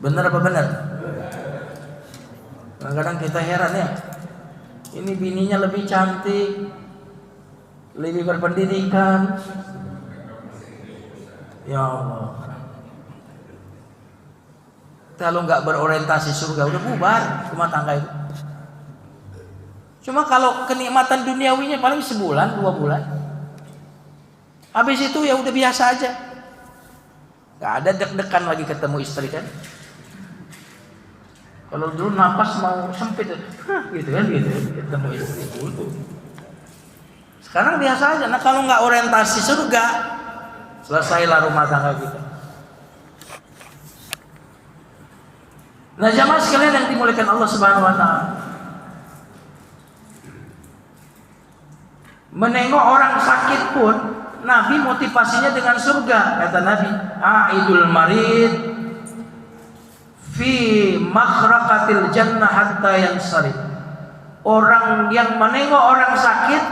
Benar apa benar? Kadang-kadang kita heran ya. Ini bininya lebih cantik, lebih berpendidikan. Ya Allah. Kalau nggak berorientasi surga udah bubar rumah tangga itu. Cuma kalau kenikmatan duniawinya paling sebulan, 2 bulan. Habis itu ya udah biasa aja. Nggak ada deg-degan lagi ketemu istri kan. Kalau dulu napas mau sempit, gitu kan, gitu ketemu istri dulu. Sekarang biasa aja. Nah kalau nggak orientasi surga, selesailah rumah tangga kita. Nah jamaah sekalian yang dimuliakan Allah Subhanahu Wa Taala, menengok orang sakit pun Nabi motivasinya dengan surga. Kata Nabi, Aidul marid fi makhraqatil jannah hatta yansarif. Orang yang menengok orang sakit,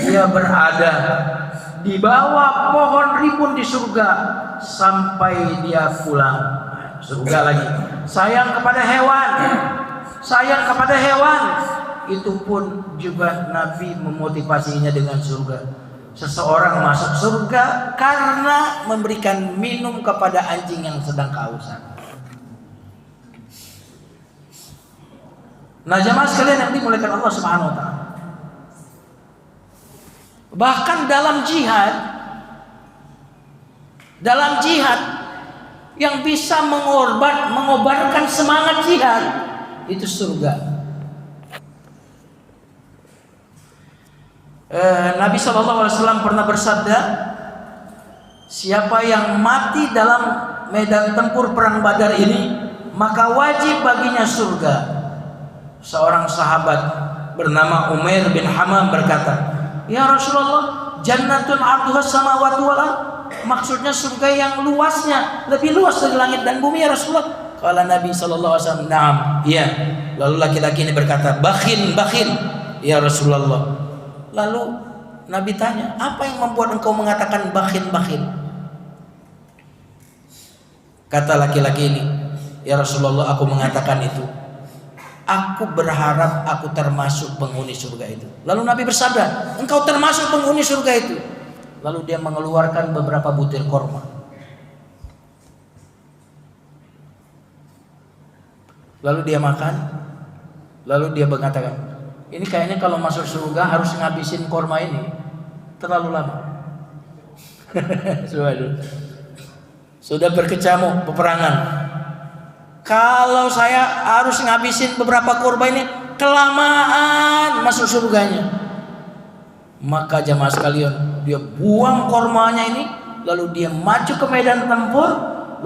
dia berada di bawah pohon rimbun di surga sampai dia pulang. Surga lagi. Sayang kepada hewan, sayang kepada hewan. Itu pun juga Nabi memotivasinya dengan surga. Seseorang masuk surga karena memberikan minum kepada anjing yang sedang kehausan. Nah jamaah sekalian yang dimuliakan Allah Subhanahu Wa Taala, bahkan dalam jihad dalam jihad yang bisa mengobarkan semangat jihad, itu surga. Nabi SAW pernah bersabda, siapa yang mati dalam medan tempur perang Badar ini, maka wajib baginya surga. Seorang sahabat bernama Umair bin Hamam berkata, ya Rasulullah, jannatun arduha samawati wal ardh, maksudnya surga yang luasnya lebih luas dari langit dan bumi ya Rasulullah. Kala Nabi SAW, naam, iya. Lalu laki-laki ini berkata, bakhil ya Rasulullah. Lalu Nabi tanya, apa yang membuat engkau mengatakan bakhil? Kata laki-laki ini, ya Rasulullah, aku mengatakan itu, aku berharap aku termasuk penghuni surga itu. Lalu Nabi bersabda, engkau termasuk penghuni surga itu. Lalu dia mengeluarkan beberapa butir korma. Lalu dia makan. Lalu dia mengatakan, ini kayaknya kalau masuk surga harus ngabisin korma ini, terlalu lama. Sudah berkecamuk peperangan. Kalau saya harus ngabisin beberapa korban ini, kelamaan masuk surganya. Maka jamaah sekalian, dia buang kormanya ini, lalu dia maju ke medan tempur,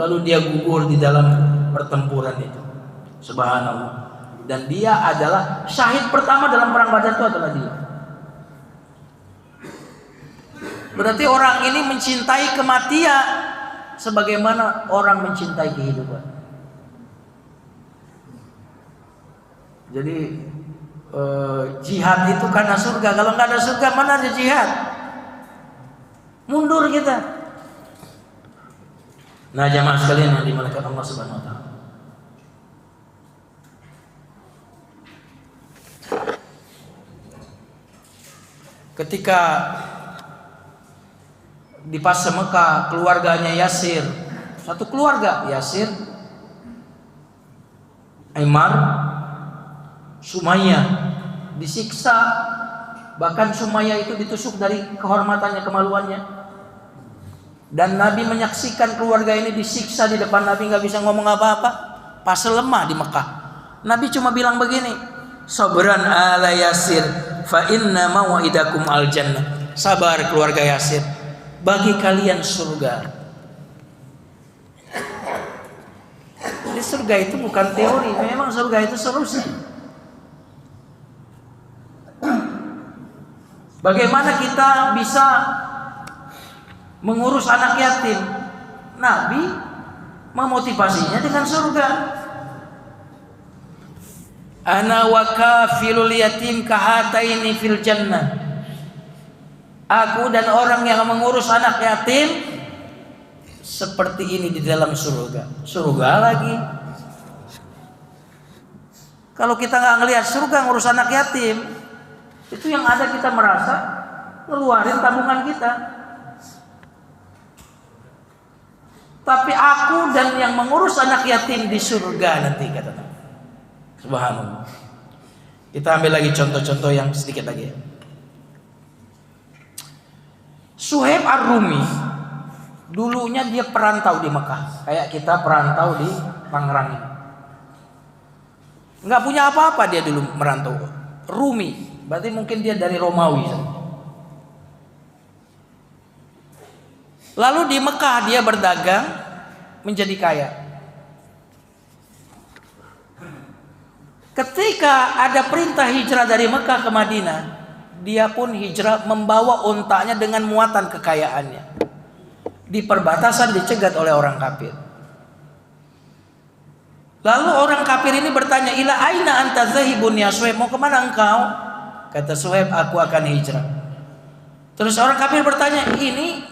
lalu dia gugur di dalam pertempuran itu. Subhanallah. Dan dia adalah syahid pertama dalam perang Badar, itu adalah dia. Berarti orang ini mencintai kematian sebagaimana orang mencintai kehidupan. Jadi jihad itu karena surga. Kalau nggak ada surga, mana ada jihad? Mundur kita. Nah, jamaah sekalian yang dimuliakan Allah Subhanahu wa taala. Ketika di pas Mekah, keluarganya Yasir, satu keluarga, Yasir, Ammar, Sumayyah disiksa, bahkan Sumayyah itu ditusuk dari kehormatannya, kemaluannya. Dan Nabi menyaksikan keluarga ini disiksa di depan Nabi, nggak bisa ngomong apa-apa, pas lemah di Mekah. Nabi cuma bilang begini, sabran ala Yasir, fa inna mau'idakum al jannah. Sabar keluarga Yasir, bagi kalian surga. Jadi surga itu bukan teori, memang surga itu solusi. Bagaimana kita bisa mengurus anak yatim? Nabi memotivasinya dengan surga. Ana wa kafilul yatim kahataini fil jannah. Aku dan orang yang mengurus anak yatim seperti ini di dalam surga. Surga lagi. Kalau kita nggak ngelihat surga ngurus anak yatim, itu yang ada kita merasa ngeluarin tabungan kita. Tapi aku dan yang mengurus anak yatim di surga nanti, kata Nabi. Subhanallah. Kita ambil lagi contoh-contoh yang sedikit lagi. Suhaib Ar-Rumi, dulunya dia perantau di Mekah, kayak kita perantau di Tangerang ini. Nggak punya apa-apa dia dulu merantau. Rumi, berarti mungkin dia dari Romawi. Lalu di Mekah dia berdagang menjadi kaya. Ketika ada perintah hijrah dari Mekah ke Madinah, dia pun hijrah membawa untanya dengan muatan kekayaannya. Di perbatasan dicegat oleh orang kafir. Lalu orang kafir ini bertanya, ila aina anta zahibun ya Suhaib, mau kemana engkau? Kata Suhaib, aku akan hijrah. Terus orang kafir bertanya, ini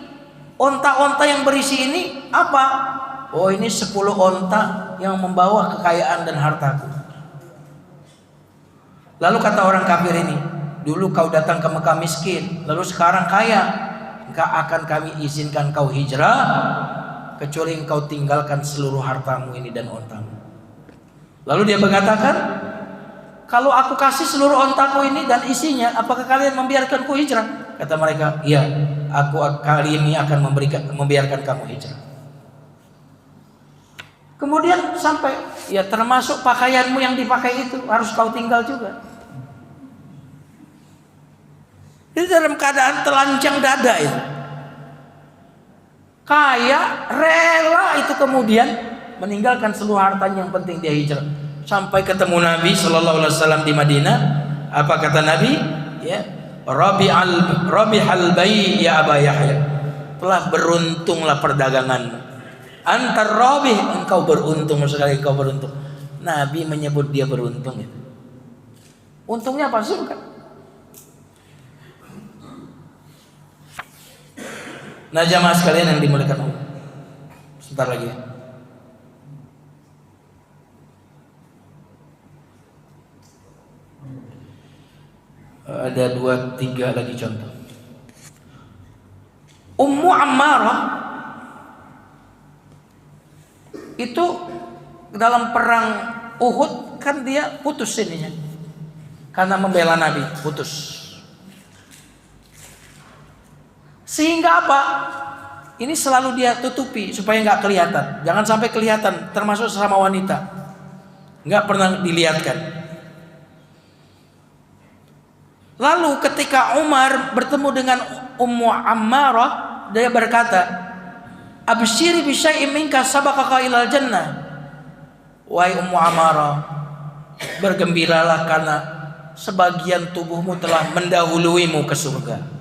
onta-onta yang berisi ini apa? Oh, ini 10 onta yang membawa kekayaan dan hartaku. Lalu kata orang kafir ini, dulu kau datang ke Mekah miskin, lalu sekarang kaya. Enggak akan kami izinkan kau hijrah kecuali engkau tinggalkan seluruh hartamu ini dan ontamu. Lalu dia mengatakan, kalau aku kasih seluruh ontaku ini dan isinya, apakah kalian membiarkanku hijrah? Kata mereka, iya. aku kali ini akan membiarkan kamu hijrah. Kemudian sampai ya termasuk pakaianmu yang dipakai itu harus kau tinggal juga. Itu dalam keadaan telanjang dada itu. Kaya, rela itu kemudian meninggalkan seluruh hartanya, yang penting dia hijrah. Sampai ketemu Nabi Shallallahu Alaihi Wasallam di Madinah. Apa kata Nabi? Ya, Rabihal bai ya Aba Yahya. Telah beruntunglah perdaganganmu. Antar rabih, engkau beruntung sekali, engkau beruntung. Nabi menyebut dia beruntung itu. Untungnya apa? Surga. Nah jamaah sekalian yang dimuliakan Allah, sebentar lagi. Ada 2-3 lagi contoh. Ummu Ammarah itu dalam perang Uhud kan dia putus ininya karena membela Nabi, putus. Sehingga apa? Ini selalu dia tutupi supaya nggak kelihatan. Jangan sampai kelihatan, termasuk sesama wanita. Nggak pernah dilihatkan. Lalu ketika Umar bertemu dengan Ummu Ammarah, dia berkata, "Absyiri bi syai'in minka sabaqaka ilal jannah." Wahai Ummu Ammarah, bergembiralah karena sebagian tubuhmu telah mendahuluimu ke surga.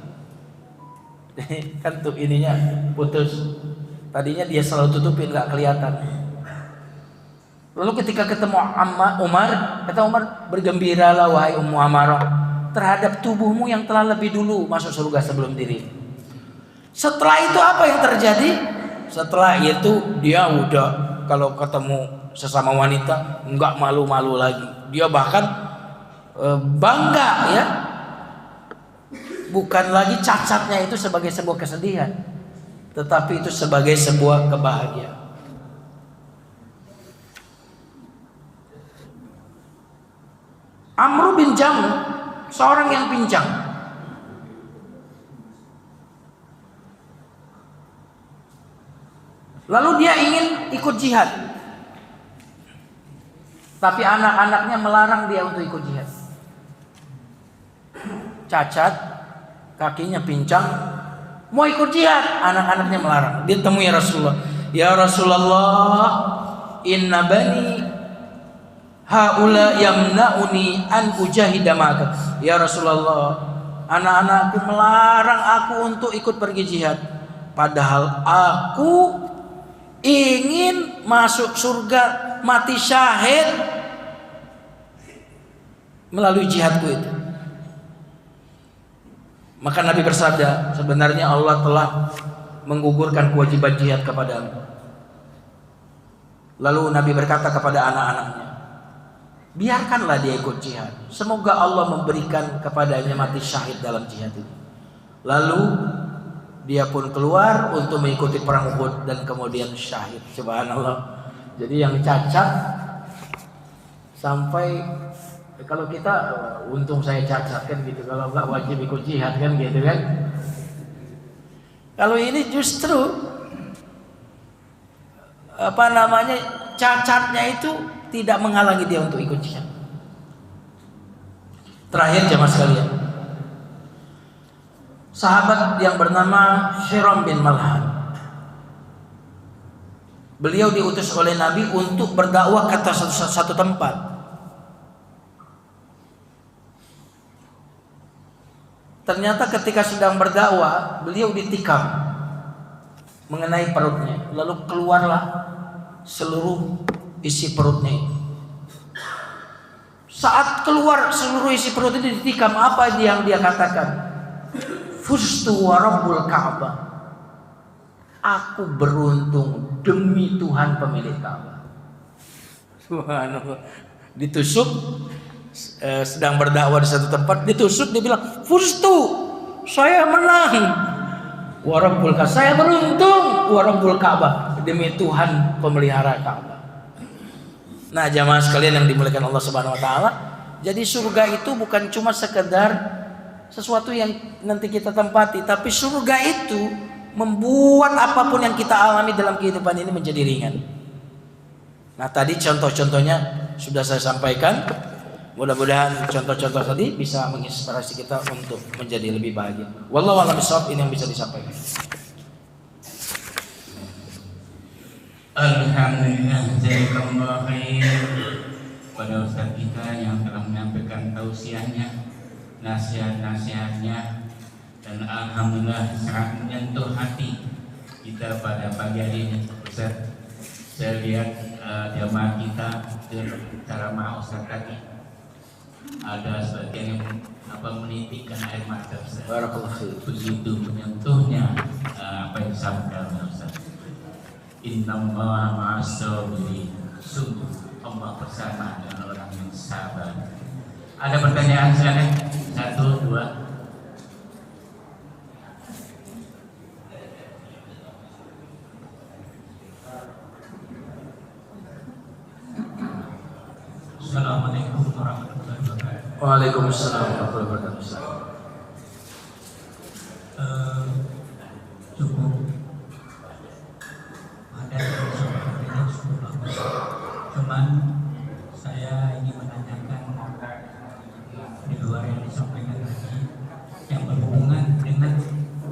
Kan tuh ininya putus. Tadinya dia selalu tutupin, nggak kelihatan. Lalu ketika ketemu Umar, kata Umar, bergembiralah wahai Ummu Ammarah terhadap tubuhmu yang telah lebih dulu masuk surga sebelum diri. Setelah itu apa yang terjadi? Setelah itu dia udah kalau ketemu sesama wanita nggak malu-malu lagi. Dia bahkan bangga ya. Bukan lagi cacatnya itu sebagai sebuah kesedihan, tetapi itu sebagai sebuah kebahagiaan. Amr bin Jamuh, seorang yang pincang. Lalu dia ingin ikut jihad, tapi anak-anaknya melarang dia untuk ikut jihad. Cacat, kakinya pincang, mau ikut jihad, anak-anaknya melarang. Dia temui ya Rasulullah. Ya Rasulullah, inna bani haula yamna'uni an ujahida maka. Ya Rasulullah, anak-anakku melarang aku untuk ikut pergi jihad. Padahal aku ingin masuk surga, mati syahid melalui jihadku itu. Maka Nabi bersabda, sebenarnya Allah telah menggugurkan kewajiban jihad kepadamu. Lalu Nabi berkata kepada anak-anaknya, biarkanlah dia ikut jihad. Semoga Allah memberikan kepadanya mati syahid dalam jihad itu. Lalu dia pun keluar untuk mengikuti perang Uhud dan kemudian syahid. Subhanallah. Jadi yang cacat sampai kalau kita untung saya cacat kan gitu, kalau enggak wajib ikut jihad kan gitu kan. Kalau ini justru cacatnya itu tidak menghalangi dia untuk ikut jihad. Terakhir jamaah sekalian, sahabat yang bernama Hiram bin Malhan, beliau diutus oleh Nabi untuk berdakwah ke satu tempat. Ternyata ketika sedang berdakwah, beliau ditikam mengenai perutnya. Lalu keluarlah seluruh isi perutnya. Saat keluar seluruh isi perut itu ditikam, apa yang dia katakan? Fustu wa rabbul Ka'bah. Aku beruntung demi Tuhan pemilik Ka'bah. Subhanallah. Ditusuk, sedang berdakwah di satu tempat, ditusuk, dia bilang, "Fustu, saya menang. Wa rabbul Ka'bah, saya beruntung. Wa rabbul Ka'bah, demi Tuhan pemelihara Ka'bah." Nah, jamaah sekalian yang dimuliakan Allah Subhanahu wa taala, jadi surga itu bukan cuma sekedar sesuatu yang nanti kita tempati. Tapi surga itu membuat apapun yang kita alami dalam kehidupan ini menjadi ringan. Nah, tadi contoh-contohnya sudah saya sampaikan. Mudah-mudahan contoh-contoh tadi bisa menginspirasi kita untuk menjadi lebih bahagia. Wallahu a'lam bishawab, ini yang bisa disampaikan. Alhamdulillah, jazakallahu khair pada Ustaz kita yang telah menyampaikan tausiahnya, nasihat-nasihatnya, dan alhamdulillah sangat menyentuh hati kita pada pagi hari ini. Ustaz, saya lihat jamaah kita ceramah Ustaz tadi ada sebagian yang menitikkan air mata. Begitu menyentuhnya apa yang disampaikan oleh Ustaz. Innallaha ma'as-sabirin. Sungguh Allah bersama dengan orang yang sabar. Ada pertanyaan silakan? 1, 2. Assalamualaikum warahmatullahi wabarakatuh. Waalaikumsalam warahmatullahi wabarakatuh. Cukup ada sepertinya cukup bagus. Cuman saya ingin menanyakan di luar yang disampaikan tadi yang berhubungan dengan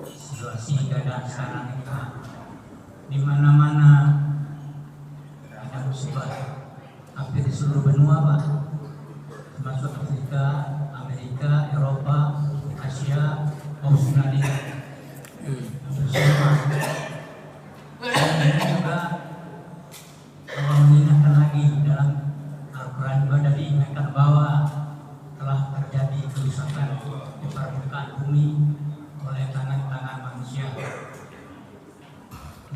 situasi keadaan sekarang ini, di mana-mana ada musibah, hampir di seluruh benua, Pak, termasuk Afrika, Amerika, Eropa, Asia, Australia. Dan juga Allah mengingatkan lagi dalam Al-Quran juga diingatkan bahwa telah terjadi kerusakan di permukaan bumi oleh tangan-tangan manusia.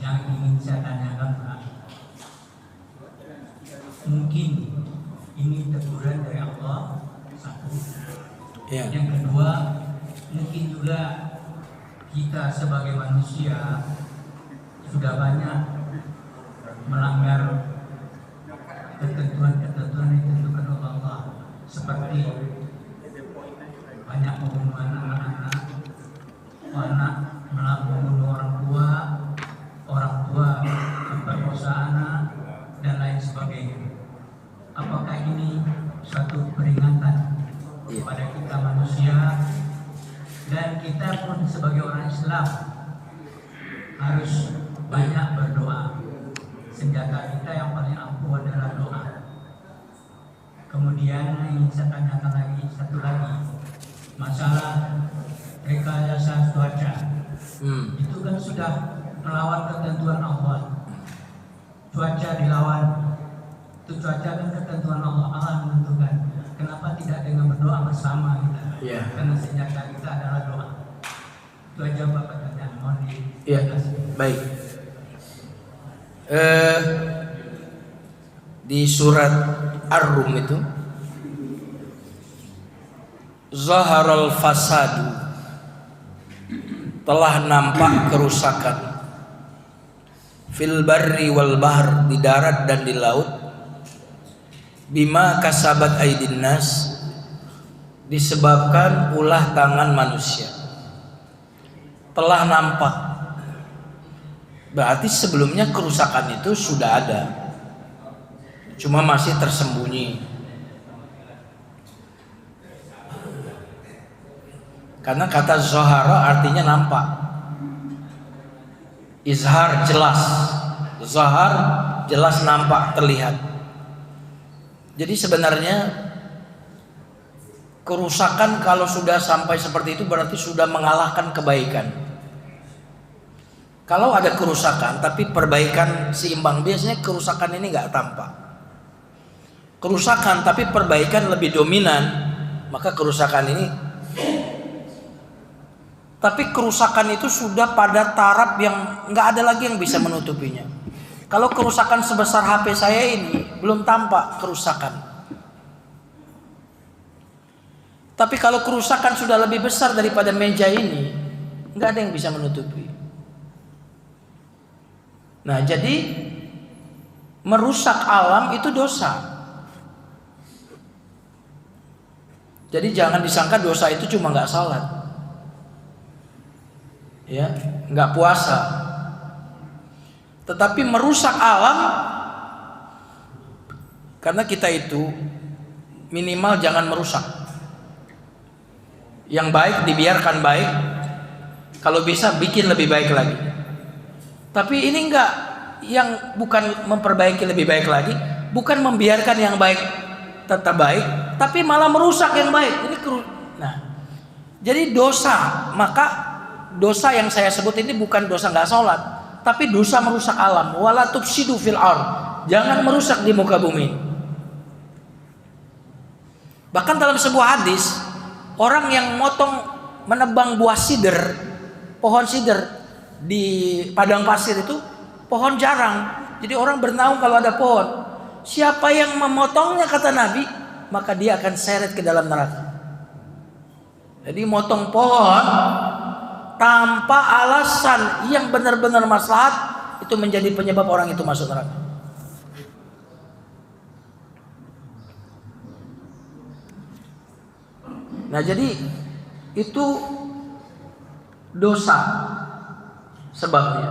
Yang ingin saya tanyakan, Pak, mungkin ini teguran dari Allah, satu. Yang kedua, mungkin juga kita sebagai manusia sudah banyak melanggar ketentuan-ketentuan yang ditentukan oleh Allah, seperti banyak membunuh anak-anak, membunuh orang tua memperkosa anak, dan lain sebagainya. Apakah ini suatu peringatan kepada kita manusia, dan kita pun sebagai orang Islam harus banyak berdoa. Senjata kita yang paling ampuh adalah doa. Kemudian ingin saya tanyakan lagi, satu lagi, masalah rekayasa cuaca. Itu kan sudah melawan ketentuan Allah. Cuaca dilawan, itu cuaca kan ketentuan Allah, Allah menentukan. Kenapa tidak dengan berdoa bersama kita? Karena senjata kita adalah doa. Itu aja Pak pertanyaan. Mohon dijelaskan. Baik. Di surat Ar-Rum itu, Zaharal fasadu, telah nampak kerusakan, fil barri wal bahr, di darat dan di laut, bima kasabat aidin nas, disebabkan ulah tangan manusia. Telah nampak, berarti sebelumnya kerusakan itu sudah ada, cuma masih tersembunyi. Karena kata zahara artinya nampak, izhar jelas, zahar jelas, nampak, terlihat. Jadi sebenarnya kerusakan kalau sudah sampai seperti itu berarti sudah mengalahkan kebaikan. Kalau ada kerusakan tapi perbaikan seimbang, biasanya kerusakan ini nggak tampak. Kerusakan tapi perbaikan lebih dominan, maka kerusakan ini. Tapi kerusakan itu sudah pada taraf yang nggak ada lagi yang bisa menutupinya. Kalau kerusakan sebesar HP saya ini belum tampak kerusakan. Tapi kalau kerusakan sudah lebih besar daripada meja ini, nggak ada yang bisa menutupi. Nah, jadi merusak alam itu dosa. Jadi jangan disangka dosa itu cuma nggak salat, ya, nggak puasa, tetapi merusak alam. Karena kita itu minimal jangan merusak. Yang baik dibiarkan baik, kalau bisa bikin lebih baik lagi. Tapi ini enggak, yang bukan memperbaiki lebih baik lagi, bukan membiarkan yang baik tetap baik, tapi malah merusak yang baik. Nah, jadi dosa, maka dosa yang saya sebut ini bukan dosa nggak sholat, tapi dosa merusak alam. Wala tufsidu fil ard, jangan merusak di muka bumi. Bahkan dalam sebuah hadis, orang yang menebang buah sider, pohon sider di padang pasir itu pohon jarang. Jadi orang bernaung kalau ada pohon. Siapa yang memotongnya, kata Nabi, maka dia akan seret ke dalam neraka. Jadi motong pohon tanpa alasan yang benar-benar maslahat itu menjadi penyebab orang itu masuk neraka. Nah, jadi itu dosa sebabnya.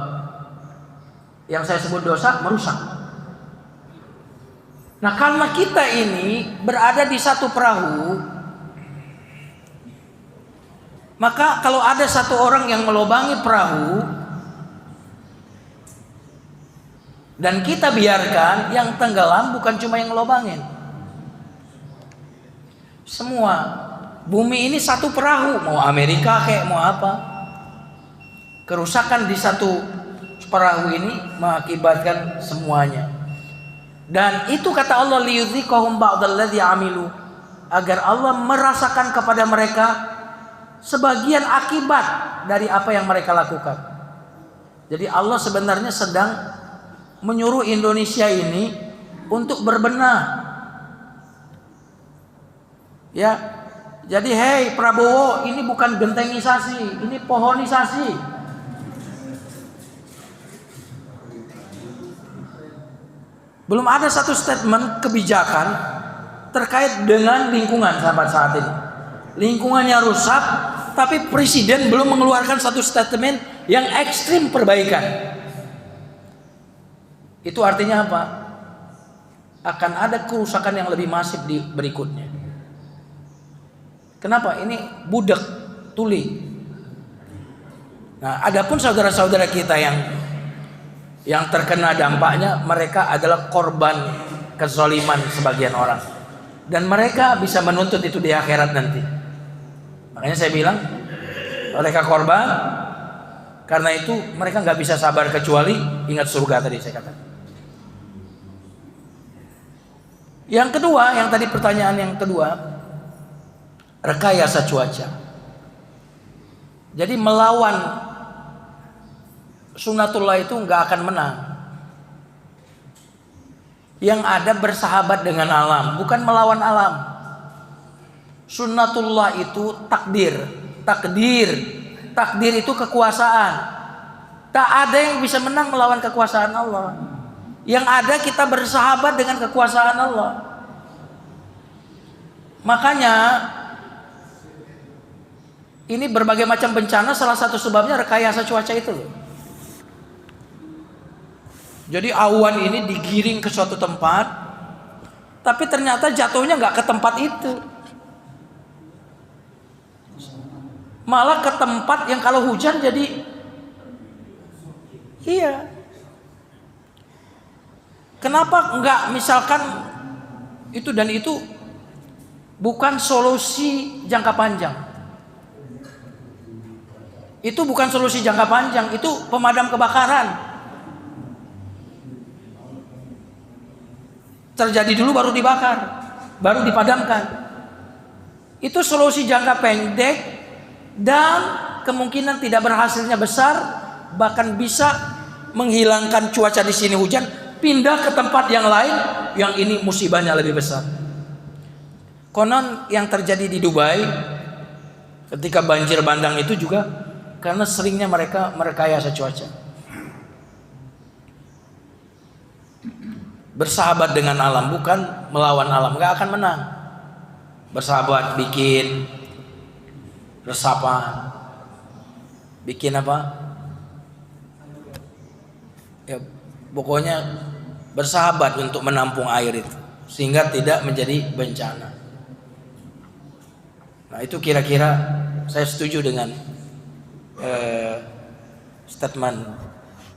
Yang saya sebut dosa merusak. Nah, karena kita ini berada di satu perahu, maka kalau ada satu orang yang melobangi perahu dan kita biarkan, yang tenggelam bukan cuma yang ngelobangin. Semua bumi ini satu perahu, mau Amerika kayak mau apa. Kerusakan di satu perahu ini mengakibatkan semuanya. Dan itu kata Allah, liyudhiqahum ba'dalladzi amilu, agar Allah merasakan kepada mereka sebagian akibat dari apa yang mereka lakukan. Jadi Allah sebenarnya sedang menyuruh Indonesia ini untuk berbenah. Ya. Jadi hei Prabowo, ini bukan gentengisasi, ini pohonisasi. Belum ada satu statement kebijakan terkait dengan lingkungan sampai saat ini. Lingkungannya rusak, tapi presiden belum mengeluarkan satu statement yang ekstrim perbaikan. Itu artinya apa? Akan ada kerusakan yang lebih masif di berikutnya. Kenapa? Ini budak tuli. Nah, adapun saudara-saudara kita yang terkena dampaknya, mereka adalah korban kezaliman sebagian orang, dan mereka bisa menuntut itu di akhirat nanti. Makanya saya bilang mereka korban, karena itu mereka nggak bisa sabar kecuali ingat surga tadi saya katakan. Yang kedua, yang tadi pertanyaan yang kedua, rekayasa cuaca. Jadi melawan sunnatullah itu nggak akan menang. Yang ada bersahabat dengan alam, bukan melawan alam. Sunnatullah itu takdir. Takdir itu kekuasaan. Tak ada yang bisa menang melawan kekuasaan Allah. Yang ada kita bersahabat dengan kekuasaan Allah. Makanya ini berbagai macam bencana, salah satu sebabnya rekayasa cuaca itu loh. Jadi awan ini digiring ke suatu tempat, tapi ternyata jatuhnya nggak ke tempat itu, malah ke tempat yang kalau hujan jadi, iya. Kenapa nggak misalkan itu, dan itu bukan solusi jangka panjang. Itu bukan solusi jangka panjang, itu pemadam kebakaran. Terjadi dulu baru dibakar, baru dipadamkan. Itu solusi jangka pendek dan kemungkinan tidak berhasilnya besar, bahkan bisa menghilangkan cuaca di sini hujan, pindah ke tempat yang lain yang ini musibahnya lebih besar. Konon yang terjadi di Dubai ketika banjir bandang itu juga karena seringnya mereka merekayasa cuaca. Bersahabat dengan alam, bukan melawan alam, nggak akan menang. bersahabat, bikin resapan, bikin apa? Ya, pokoknya bersahabat untuk menampung air itu sehingga tidak menjadi bencana. Nah, itu kira-kira saya setuju dengan statement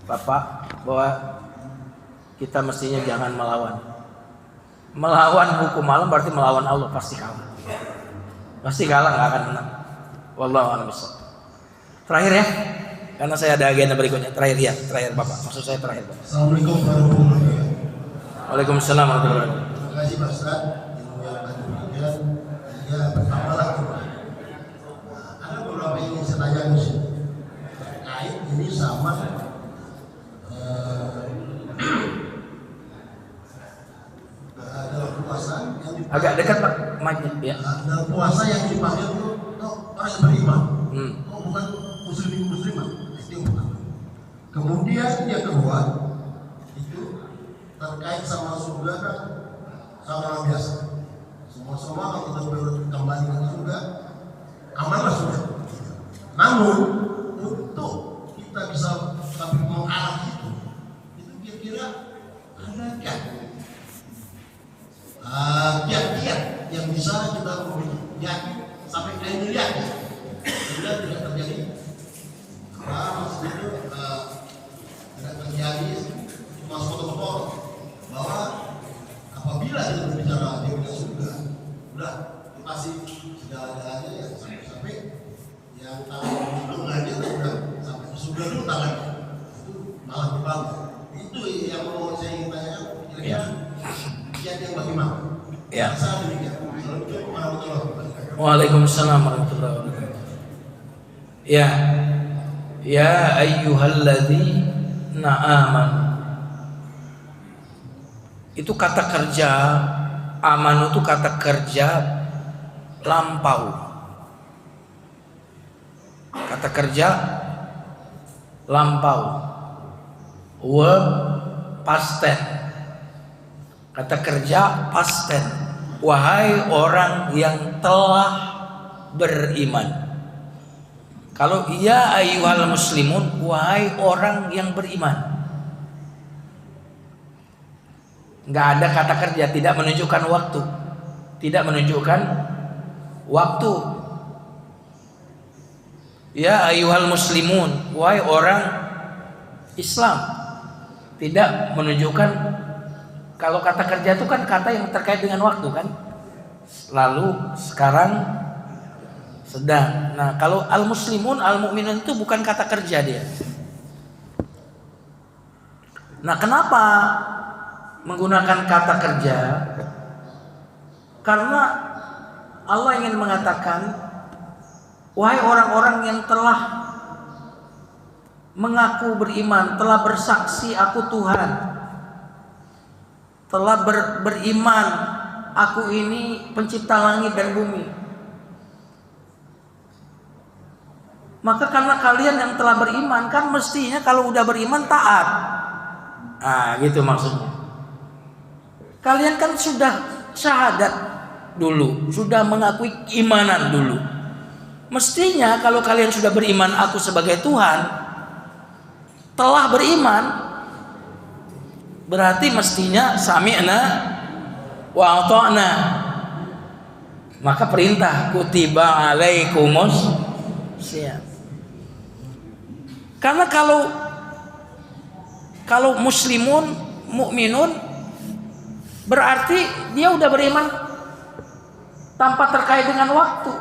Bapak bahwa kita mestinya jangan melawan hukum alam, berarti melawan Allah, pasti kalah, nggak akan menang. Wallahu a'lam bishawab. Terakhir ya, karena saya ada agenda berikutnya. Terakhir Bapak, maksud saya terakhir Bapak. Assalamualaikum warahmatullahi wabarakatuh. Waalaikumsalam warahmatullahi wabarakatuh. Terima kasih Pak Ustaz. Ilmu yang akan diberikan. Ya, bertambahlah Quran. Ada beberapa yang ingin saya tanyakan di sini. Terkait ini sama dalam puasa yang dipakai, Agak dekat Pak mic-nya ya. dalam puasa yang dipakai untuk orang yang beriman. Bukan muslimah. Itu yang pertama. Kemudian yang kedua itu terkait sama surga kan sama orang biasa. Semua kalau kita kembali ke surga amanlah surga. Namun untuk kita bisa sampai mengarah itu kira-kira ada kiat-kiat yang bisa kita yakin sampai akhirnya yakin sehingga tidak terjadi maksudnya itu tidak terjadi cuma foto-foto bahwa apabila kita berbicara di surga udah pasti segala-galanya ya sampai yang tahu belum aja udah sampai ke surga dulu tangan itu malah dibangun. Itu yang mau saya ingin tanya kira-kira kiat yang bagaimana? Ya. Saya demikian. Assalamualaikum warahmatullahi wabarakatuh. Waalaikumsalam warahmatullahi wabarakatuh. Ya ayyuhalladzina amanu. Itu kata kerja amanu itu kata kerja lampau. Kata kerja lampau. Verb past tense. Kata kerja past tense. Wahai orang yang telah beriman. Kalau ya ayyuhal muslimun, wahai orang yang beriman. Enggak ada kata kerja, tidak menunjukkan waktu. Tidak menunjukkan waktu. Ya ayyuhal muslimun, wahai orang Islam. Tidak menunjukkan. Kalau kata kerja itu kan kata yang terkait dengan waktu kan. Lalu, sekarang, sedang. Nah, kalau al-muslimun, al-mu'minun itu bukan kata kerja dia. Nah, kenapa menggunakan kata kerja? Karena Allah ingin mengatakan, wahai orang-orang yang telah mengaku beriman, telah bersaksi aku Tuhan, telah beriman aku ini pencipta langit dan bumi. Maka karena kalian yang telah beriman, kan mestinya kalau udah beriman taat. Gitu maksudnya. Kalian kan sudah syahadat dulu, sudah mengakui keimanan dulu. Mestinya kalau kalian sudah beriman aku sebagai Tuhan, telah beriman, berarti mestinya sami'na wa ata'na. Maka perintah kutiba alaikumus syiyam. Karena kalau muslimun, mukminun, berarti dia udah beriman tanpa terkait dengan waktu.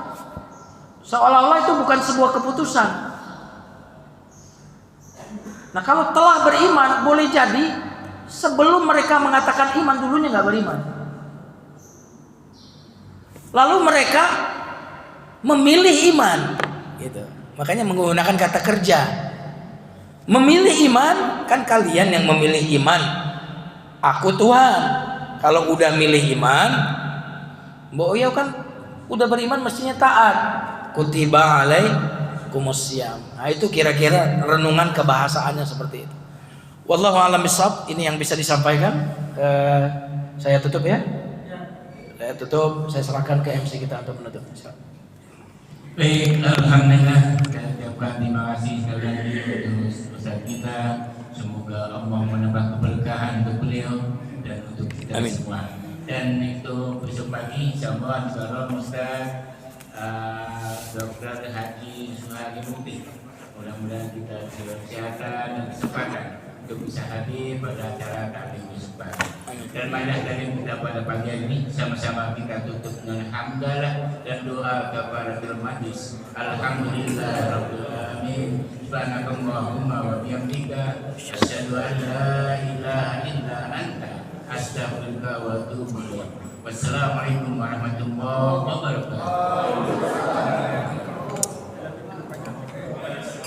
Seolah-olah itu bukan sebuah keputusan. Nah, kalau telah beriman, boleh jadi sebelum mereka mengatakan iman, dulunya nggak beriman. Lalu mereka memilih iman, gitu. Makanya menggunakan kata kerja. Memilih iman, kan kalian yang memilih iman. Aku Tuhan. Kalau udah milih iman, ya kan udah beriman mestinya taat. Kutiba alaikumus syiyam. Nah, itu kira-kira renungan kebahasaannya seperti itu. Wallahu a'lam bishawab. Ini yang bisa disampaikan. Saya tutup ya. Saya tutup, saya serahkan ke MC kita untuk menutup. Baik, alhamdulillah. Saya ucapkan terima kasih sekali lagi untuk Ustaz kita. Semoga Allah menambah keberkahan untuk beliau dan untuk kita Amin. semua. Dan itu besok pagi insyaallah Ustaz Dr. Haji Suhadi Mukti. Mudah-mudahan kita diberi kesehatan dan kesempatan untuk bisa hadir pada acara taklim besok pagi. Dan banyak dari kita pada pagi hari ini sama-sama kita tutup dengan hamdalah dan doa kafaratul majlis. Alhamdulillah rabbil alamin. Subhanakallahumma wa bihamdika asyhadu an la ilaha illa anta astaghfiruka wa atubu ilaik. Wassalamualaikum warahmatullahi wabarakatuh.